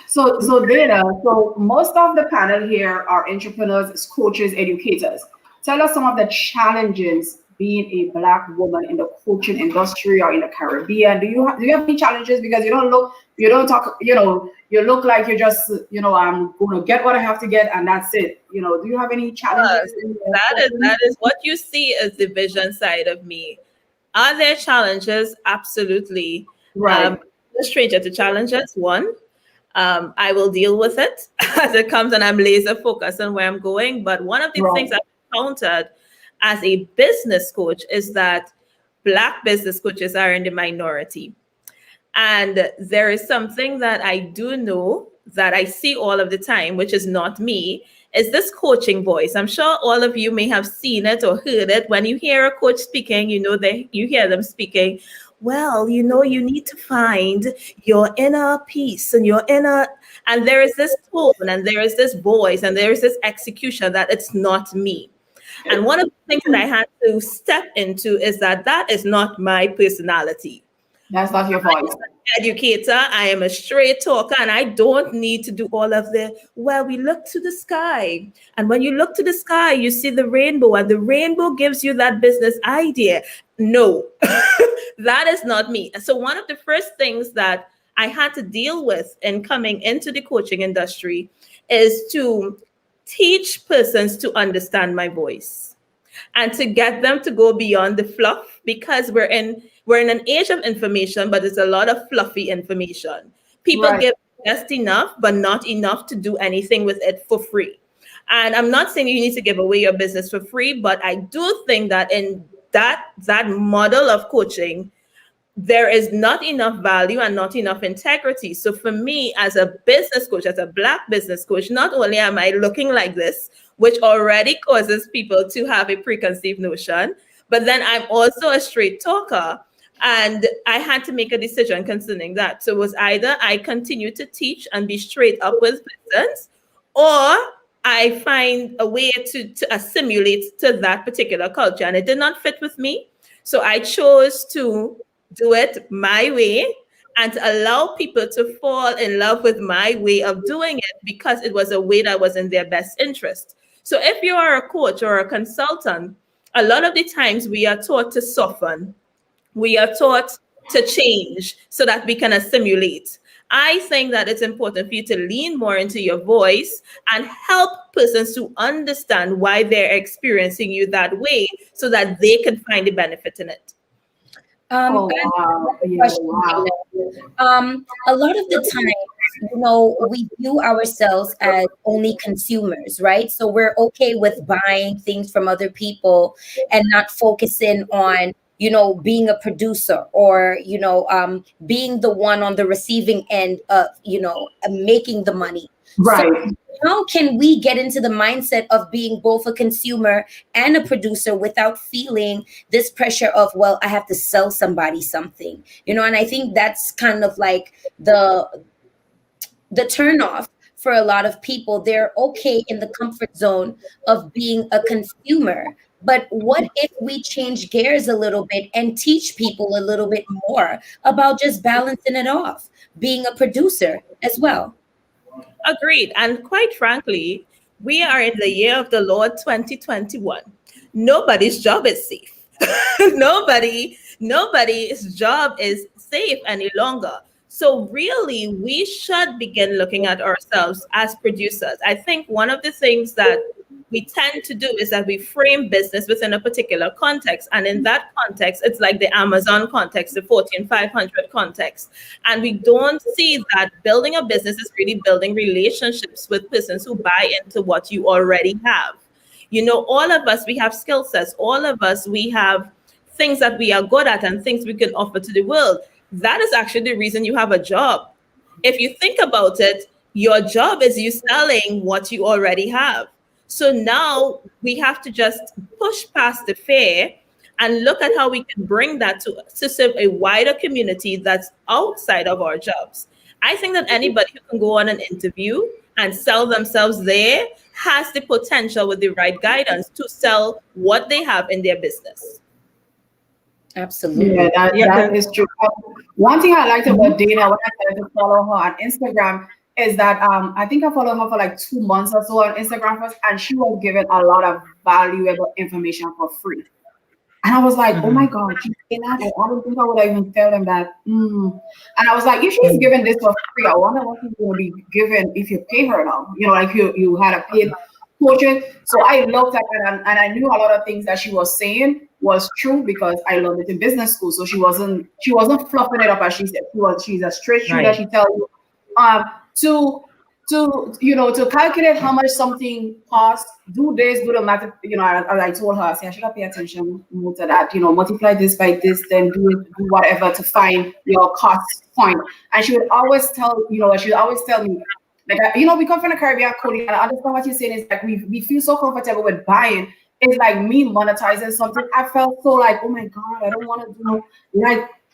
So Dana, so most of the panel here are entrepreneurs, coaches, educators. Tell us some of the challenges being a Black woman in the coaching industry or in the Caribbean. Do you have any challenges? Because you don't talk, you look like you're just, I'm going to get what I have to get and that's it. Do you have any challenges? Yes, that is what you see as the vision side of me. Are there challenges? Absolutely. Right. No stranger to challenges. One, I will deal with it as it comes, and I'm laser focused on where I'm going. But one of the things Right. I've encountered as a business coach is that Black business coaches are in the minority. And there is something that I do know that I see all of the time, which is not me, is this coaching voice. I'm sure all of you may have seen it or heard it. When you hear a coach speaking, you hear them speaking, well, you need to find your inner peace and and there is this tone and there is this voice and there is this execution that it's not me. And one of the things that I had to step into is that is not my personality. That's not your I'm voice. an educator. I am a straight talker, and I don't need to do all of we look to the sky. And when you look to the sky, you see the rainbow, and the rainbow gives you that business idea. No, that is not me. And so one of the first things that I had to deal with in coming into the coaching industry is to teach persons to understand my voice and to get them to go beyond the fluff, because We're in an age of information, but it's a lot of fluffy information. People Right. give just enough, but not enough to do anything with it for free. And I'm not saying you need to give away your business for free, but I do think that in that model of coaching, there is not enough value and not enough integrity. So for me, as a business coach, as a Black business coach, not only am I looking like this, which already causes people to have a preconceived notion, but then I'm also a straight talker. And I had to make a decision concerning that. So it was either I continue to teach and be straight up with persons, or I find a way to assimilate to that particular culture. And it did not fit with me. So I chose to do it my way and to allow people to fall in love with my way of doing it because it was a way that was in their best interest. So if you are a coach or a consultant, a lot of the times we are taught to soften. We are taught to change so that we can assimilate. I think that it's important for you to lean more into your voice and help persons to understand why they're experiencing you that way so that they can find the benefit in it. Wow. Yeah, wow. A lot of the time, we view ourselves as only consumers, right? So we're okay with buying things from other people and not focusing on, being a producer or, being the one on the receiving end of, making the money. Right. So how can we get into the mindset of being both a consumer and a producer without feeling this pressure of, well, I have to sell somebody something, and I think that's kind of like the turnoff for a lot of people. They're okay in the comfort zone of being a consumer. But what if we change gears a little bit and teach people a little bit more about just balancing it off, being a producer as well? Agreed. And quite frankly, we are in the year of the Lord 2021. Nobody's job is safe. Nobody's job is safe any longer. So really, we should begin looking at ourselves as producers. I think one of the things that we tend to do is that we frame business within a particular context. And in that context, it's like the Amazon context, the Fortune 500 context. And we don't see that building a business is really building relationships with persons who buy into what you already have. All of us, we have skill sets. All of us, we have things that we are good at and things we can offer to the world. That is actually the reason you have a job. If you think about it, your job is you selling what you already have. So now we have to just push past the fear and look at how we can bring that to serve a wider community that's outside of our jobs. I think that anybody who can go on an interview and sell themselves there has the potential with the right guidance to sell what they have in their business. Absolutely. Yeah, that is true. One thing I liked about Dana when I started to follow her on Instagram is that I think I followed her for like 2 months or so on Instagram first, and she was given a lot of valuable information for free. And I was like, oh my God, she's in that. I don't think I would even tell them that. And I was like, if she's given this for free, I wonder what she's going to be given if you pay her now. Like you had a paid coaching. So I looked at it and I knew a lot of things that she was saying was true because I learned it in business school. So she wasn't fluffing it up as she said. She's a straight shooter. Right. She tells you to calculate how much something costs, do this, do the math, as I told her, I said, I should pay attention more to that, multiply this by this, then do whatever to find your cost point. And she would always tell, she would always tell me, like, we come from the Caribbean, Cody, and I understand what you're saying is like, we feel so comfortable with buying. It's like me monetizing something. I felt so like, oh my God, I don't want to do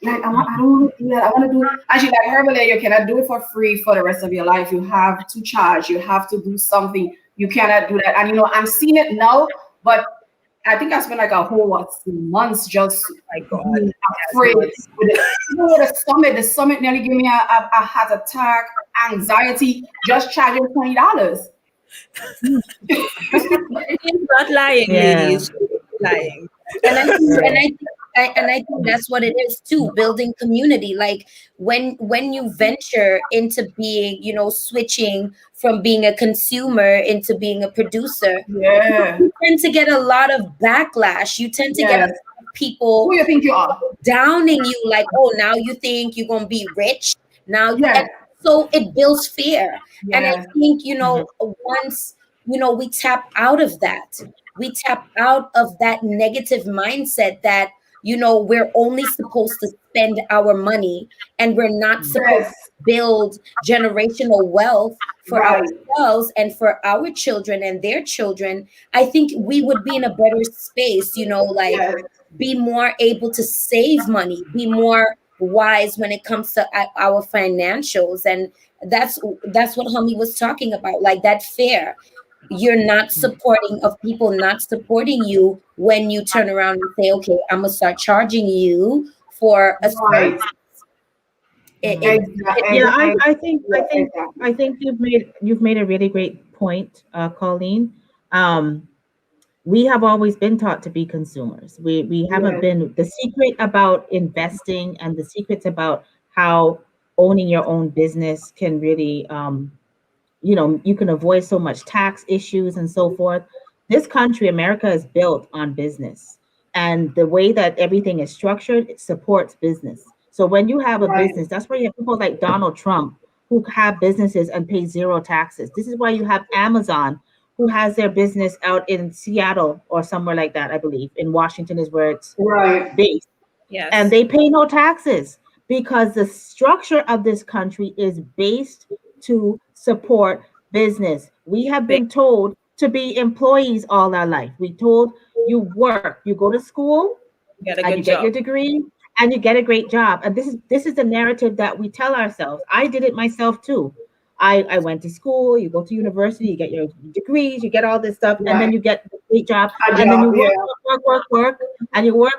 I don't want to do that. I want to do. And she's like, Herbalife, you cannot do it for free for the rest of your life. You have to charge. You have to do something. You cannot do that. And I'm seeing it now, but I think I spent like a whole 2 months just being afraid. The summit nearly gave me a heart attack, anxiety, just charging $20. He's not lying, ladies. Lying. And I think that's what it is too, building community. Like when you venture into being, switching from being a consumer into being a producer, you tend to get a lot of backlash. You tend to get a lot of people Who you think you are? downing you, like, oh, now you think you're gonna be rich now. Yes. So it builds fear. And I Yes. think, once, we tap out of that, negative mindset that, we're only supposed to spend our money and we're not supposed to build generational wealth for ourselves and for our children and their children. I think we would be in a better space, be more able to save money, be more wise when it comes to our financials. And that's what Hummy was talking about, like that fear. You're not supporting of people not supporting you when you turn around and say, okay, I'm gonna start charging you for a service. I think you've made a really great point, Colleen. We have always been taught to be consumers. We haven't been, the secret about investing and the secrets about how owning your own business can really you can avoid so much tax issues and so forth. This country, America, is built on business. And the way that everything is structured, it supports business. So when you have a business, that's why you have people like Donald Trump who have businesses and pay zero taxes. This is why you have Amazon, who has their business out in Seattle or somewhere like that, I believe. In Washington is where it's based. Yes. And they pay no taxes because the structure of this country is based to support business. We have been told to be employees all our life. We told you work, you go to school, and you get your degree, and you get a great job. And this is the narrative that we tell ourselves. I did it myself too. I went to school, you go to university, you get your degrees, you get all this stuff, and then you get a great job, and then you work, and you work,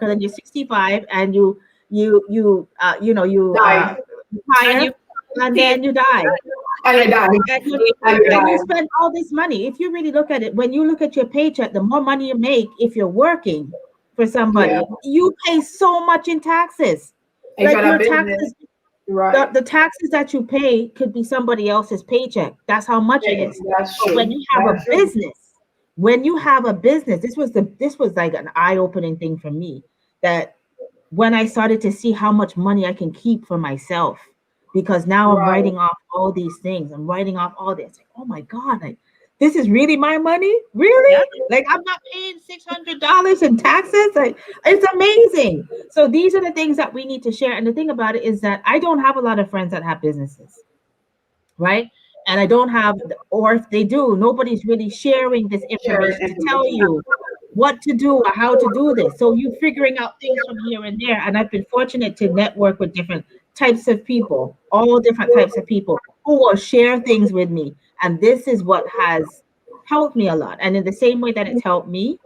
and then you're 65, and you retire, and then you die. And you spend all this money. If you really look at it, when you look at your paycheck, the more money you make, if you're working for somebody, you pay so much in taxes. Like your taxes, the taxes that you pay could be somebody else's paycheck. That's how much it is. But when you have a business, this was like an eye-opening thing for me, that when I started to see how much money I can keep for myself, because now I'm writing off all these things. I'm writing off all this. Like, oh my God, like this is really my money? Really? Yeah. Like I'm not paying $600 in taxes? Like it's amazing. So these are the things that we need to share. And the thing about it is that I don't have a lot of friends that have businesses, right? And I don't have, or if they do, nobody's really sharing this information to tell you what to do or how to do this. So you're figuring out things from here and there. And I've been fortunate to network with different types of people, all different types of people who will share things with me. And this is what has helped me a lot. And in the same way that it's helped me,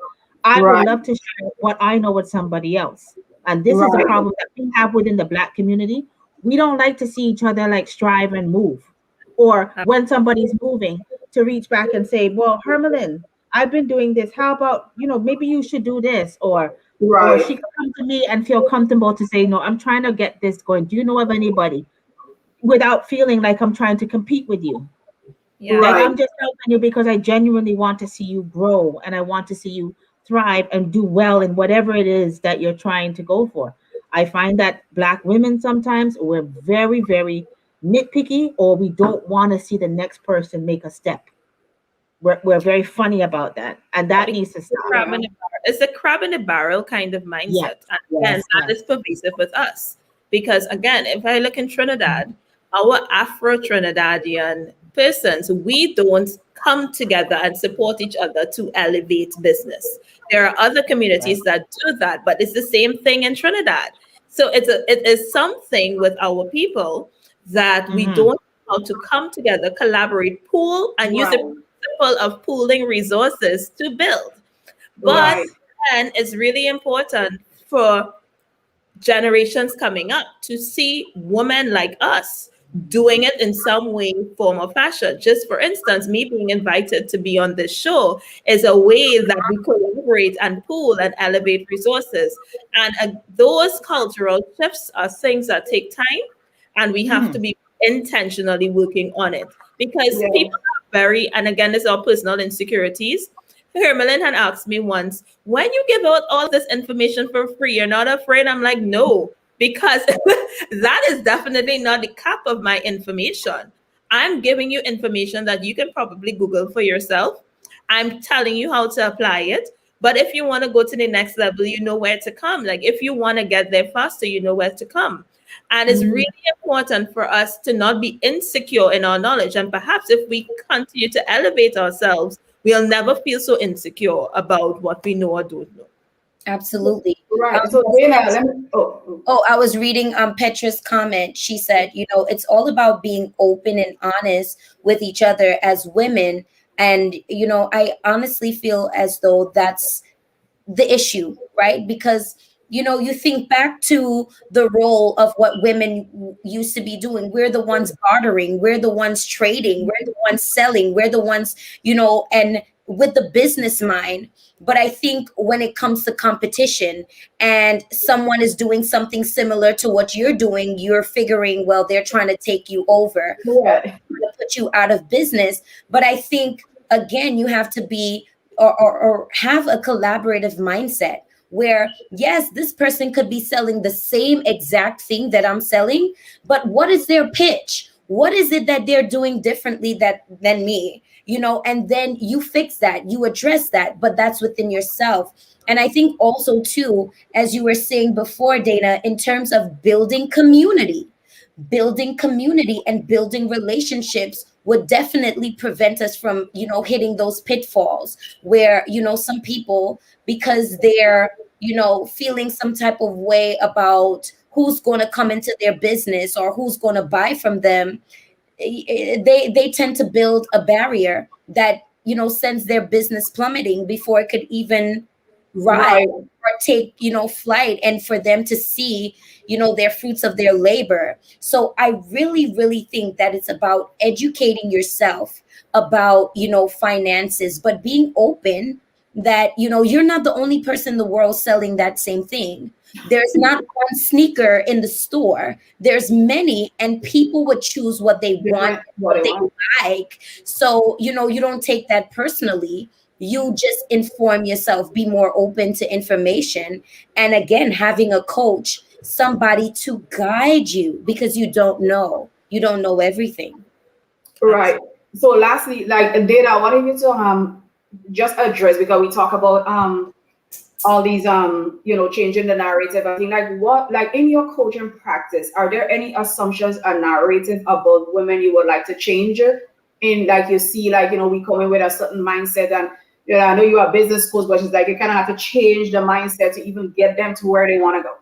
I would love to share what I know with somebody else. And this is a problem that we have within the Black community. We don't like to see each other like strive and move. Or when somebody's moving, to reach back and say, well, Hermelyn, I've been doing this. How about, maybe you should do this. Or she can come to me and feel comfortable to say, no, I'm trying to get this going. Do you know of anybody? Without feeling like I'm trying to compete with you. Yeah. Like I'm just helping you because I genuinely want to see you grow and I want to see you thrive and do well in whatever it is that you're trying to go for. I find that Black women sometimes we're very, very nitpicky, or we don't want to see the next person make a step. We're very funny about that, and that needs to stop. It's a crab in a barrel kind of mindset, and that is pervasive with us. Because again, if I look in Trinidad, our Afro-Trinidadian persons, we don't come together and support each other to elevate business. There are other communities that do that, but it's the same thing in Trinidad. So it is something with our people that we don't know how to come together, collaborate, pool, and use the principle of pooling resources to build. But then it's really important for generations coming up to see women like us doing it in some way, form, or fashion. Just for instance, me being invited to be on this show is a way that we collaborate and pool and elevate resources. And those cultural shifts are things that take time, and we have to be intentionally working on it, because people are and again, it's our personal insecurities. Hermelin had asked me once, when you give out all this information for free, you're not afraid? I'm like, no, because that is definitely not the cap of my information. I'm giving you information that you can probably Google for yourself. I'm telling you how to apply it. But if you want to go to the next level, you know where to come. Like if you want to get there faster, you know where to come. And it's really important for us to not be insecure in our knowledge. And perhaps if we continue to elevate ourselves, we'll never feel so insecure about what we know or don't know. Absolutely. Right. So Dana, I was reading Petra's comment. She said, it's all about being open and honest with each other as women. And, I honestly feel as though that's the issue, right? Because, you think back to the role of what women used to be doing. We're the ones bartering. We're the ones trading. We're the ones selling. We're the ones, and with the business mind. But I think when it comes to competition and someone is doing something similar to what you're doing, you're figuring, well, they're trying to take you over, to put you out of business. But I think, again, you have to be or have a collaborative mindset where, yes, this person could be selling the same exact thing that I'm selling, but what is their pitch? What is it that they're doing differently than me? And then you fix that, you address that, but that's within yourself. And I think also too, as you were saying before, Dana, in terms of building community and building relationships would definitely prevent us from, hitting those pitfalls where, some people, because they're, feeling some type of way about who's going to come into their business or who's going to buy from them, they tend to build a barrier that sends their business plummeting before it could even rise or take flight, and for them to see their fruits of their labor. So I really, really think that it's about educating yourself about finances, but being open that you're not the only person in the world selling that same thing. There's not one sneaker in the store. There's many, and people would choose what they want, what they like. So, you don't take that personally. You just inform yourself, be more open to information. And again, having a coach, somebody to guide you, because you don't know everything. Right. So lastly, like Dana, I wanted you to just address, because we talk about all these changing the narrative. I think like in your coaching practice, are there any assumptions or narrative about women you would like to change in, like you see, like we come in with a certain mindset, and I know you are a business coach, but it's like you kind of have to change the mindset to even get them to where they want to go?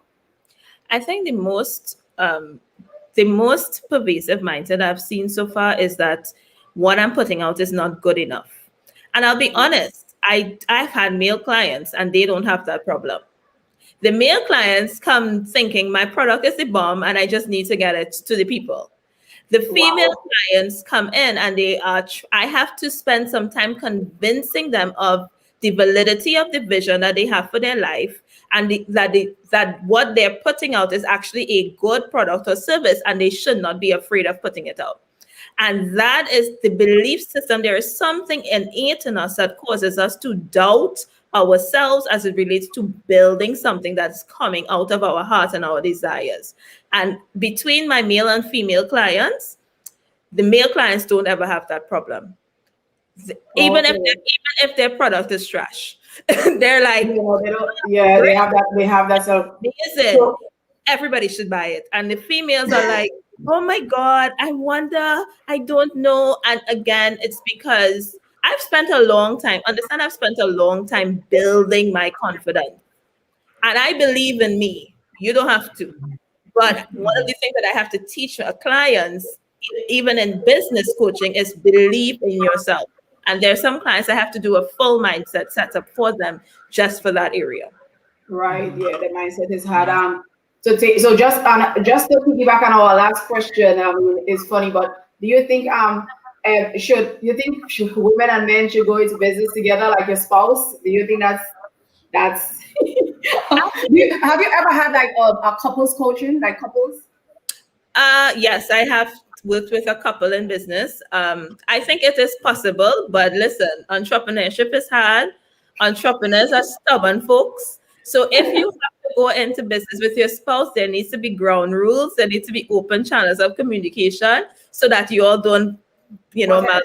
I think the most pervasive mindset I've seen so far is that what I'm putting out is not good enough. And I'll be honest, I've had male clients and they don't have that problem. The male clients come thinking my product is the bomb and I just need to get it to the people. The female clients come in and I have to spend some time convincing them of the validity of the vision that they have for their life, and that what they're putting out is actually a good product or service, and they should not be afraid of putting it out. And that is the belief system. There is something innate in us that causes us to doubt ourselves as it relates to building something that's coming out of our heart and our desires. And between my male and female clients, the male clients don't ever have that problem. Even if their product is trash, they're like, they have that sort of, listen, everybody should buy it. And the females are like, oh my God, I wonder, I don't know. And again, it's because I've spent a long time building my confidence. And I believe in me. You don't have to. But one of the things that I have to teach our clients, even in business coaching, is believe in yourself. And there are some clients I have to do a full mindset setup for them just for that area. Right. Yeah, the mindset is hard. So just to piggyback on our last question, it's funny, but do you think should women and men should go into business together like your spouse? Do you think that's have you ever had like a couples coaching, like couples? Yes, I have worked with a couple in business. I think it is possible, but listen, entrepreneurship is hard. entrepreneurs are stubborn folks. So if you have to go into business with your spouse, there needs to be ground rules. There needs to be open channels of communication so that you all don't, malfunction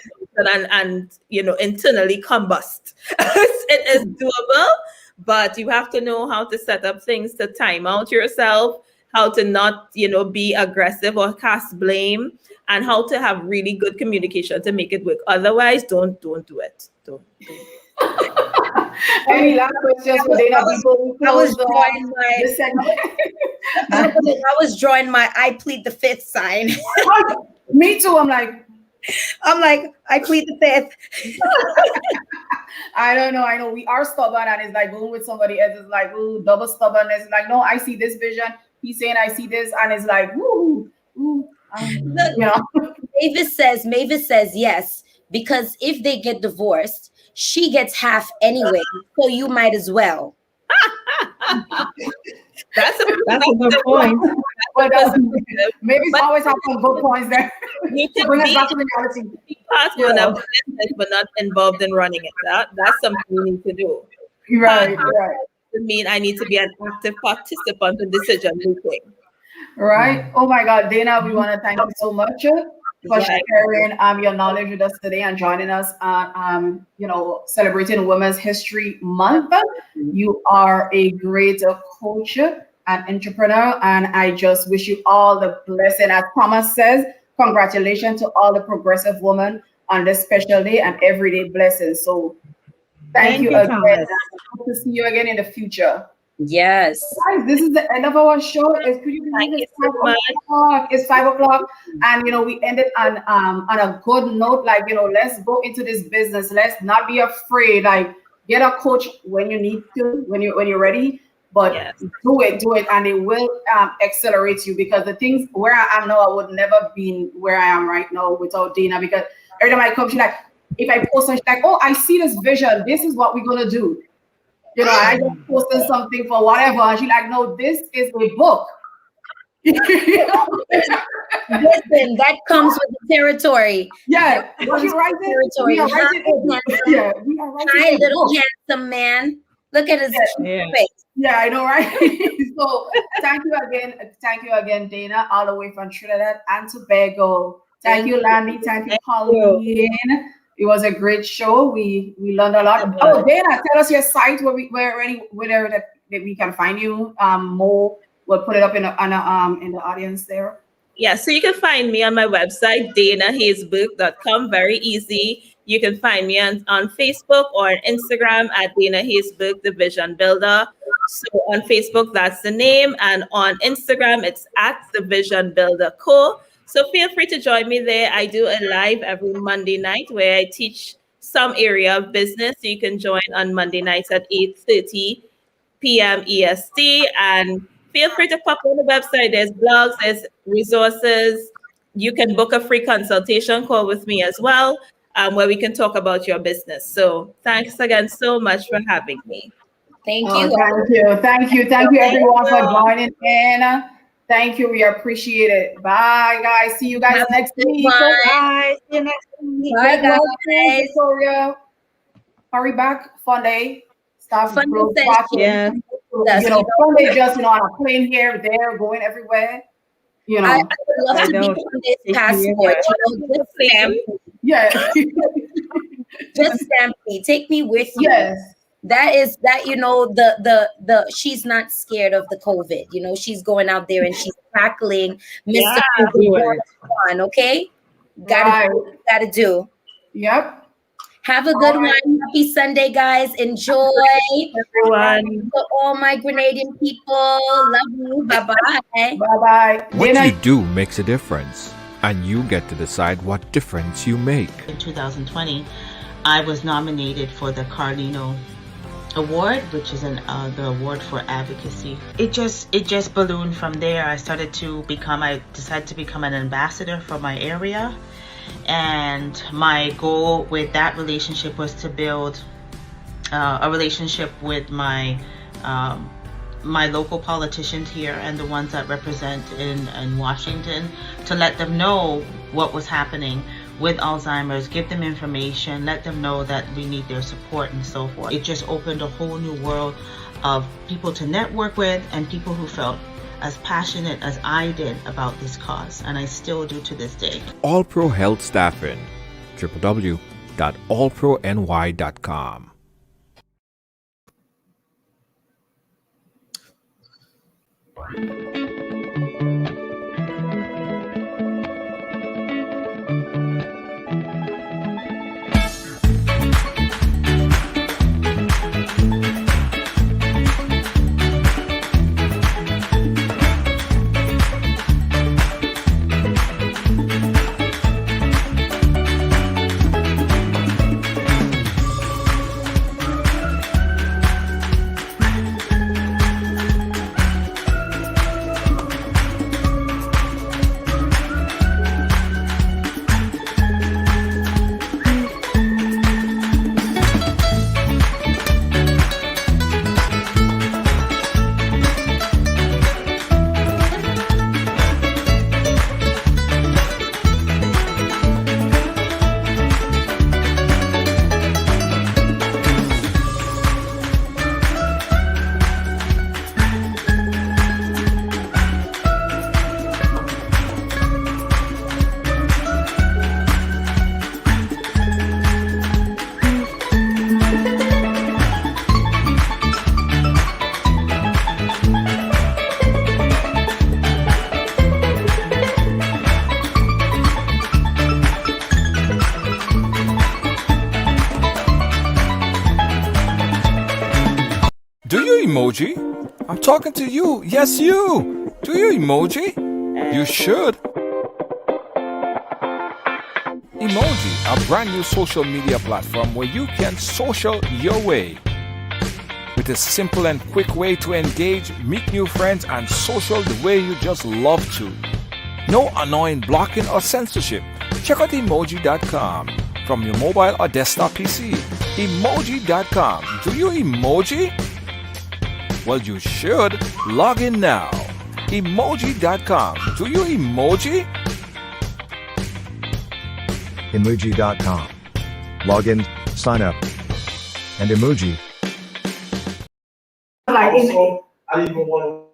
and internally combust. It is doable, but you have to know how to set up things to time out yourself, how to not, be aggressive or cast blame, and how to have really good communication to make it work. Otherwise, don't do it. Don't. Any last questions for Dana before we close the segment? I was drawing my I plead the fifth sign. Me too. I'm like, I plead the fifth. I don't know. I know we are stubborn, and it's like going with somebody else is like, ooh, double stubbornness. Like, no, I see this vision. He's saying I see this, and it's like, Mavis says yes, because if they get divorced, she gets half anyway, so you might as well. That's a good point. But maybe it's always have some good points there. You can be part of a business, but not involved in running it. That's something you need to do. Right. Doesn't mean I need to be an active participant in decision making. Right. Oh my God, Dana, we want to thank you so much for sharing your knowledge with us today and joining us on celebrating Women's History Month. You are a great coach and entrepreneur, and I just wish you all the blessing. As Thomas says, congratulations to all the progressive women on this special day and everyday blessings. So thank you again. Thomas. Hope to see you again in the future. Yes. Guys, this is the end of our show. It's 5 o'clock, and we ended on a good note. Like, let's go into this business. Let's not be afraid. Like, get a coach when you need to, when you're ready. But do it, and it will accelerate you, because the things where I am now, I would never be where I am right now without Dana. Because every time I come, she's like, if I post, she's like, oh, I see this vision. This is what we're gonna do. I just posted something for whatever. And she's like, no, this is a book. Listen, that comes with the territory. Yeah. What you write territory. We are writing little handsome man. Look at his face. Yeah, I know, right? So thank you again, Dana, all the way from Trinidad and Tobago. Thank you, Landy. Thank you, Pauline. It was a great show. We learned a lot. Oh, Dana, tell us your site where that we can find you. Mo will put it up in the audience there. Yeah, so you can find me on my website, danahazebook.com. Very easy. You can find me on Facebook or on Instagram at Dana Hazebook, the Vision Builder. So on Facebook, that's the name. And on Instagram, it's at the Vision Builder Co. So feel free to join me there. I do a live every Monday night where I teach some area of business. So you can join on Monday nights at 8:30 p.m. EST. And feel free to pop on the website. There's blogs, there's resources. You can book a free consultation call with me as well, where we can talk about your business. So thanks again so much for having me. Thank you. Thank you everyone for joining in. Thank you. We appreciate it. Bye, guys. See you guys next week. Bye. See you next week. Bye, guys. Victoria. Hurry back. Fun day. Stop. Yeah. Fun day just on a plane here, there, going everywhere. I would love to be on this passport. Just stamp. Yeah. Just stamp me. Take me with you. Yes. That the she's not scared of the COVID. She's going out there and she's tackling Mr. COVID on, okay? Gotta do. Yep. Have a good one. Happy Sunday, guys. Enjoy. Everyone. To all my Grenadian people. Love you. Bye-bye. Bye-bye. What you do makes a difference, and you get to decide what difference you make. In 2020, I was nominated for the Carlino Award, which is the award for advocacy. It just ballooned from there. I decided to become an ambassador for my area, and my goal with that relationship was to build a relationship with my local politicians here and the ones that represent in Washington, to let them know what was happening with Alzheimer's, give them information, let them know that we need their support and so forth. It just opened a whole new world of people to network with and people who felt as passionate as I did about this cause, and I still do to this day. All Pro Health Staffing, www.allprony.com. Do you emoji? I'm talking to you. Yes, you. Do you emoji? You should. Emoji, a brand new social media platform where you can social your way. With a simple and quick way to engage, meet new friends, and social the way you just love to. No annoying blocking or censorship. Check out emoji.com from your mobile or desktop PC. Emoji.com. Do you emoji? Well, you should. Log in now. Emoji.com. Do you emoji? Emoji.com. Log in, sign up, and emoji. Like, I didn't even want to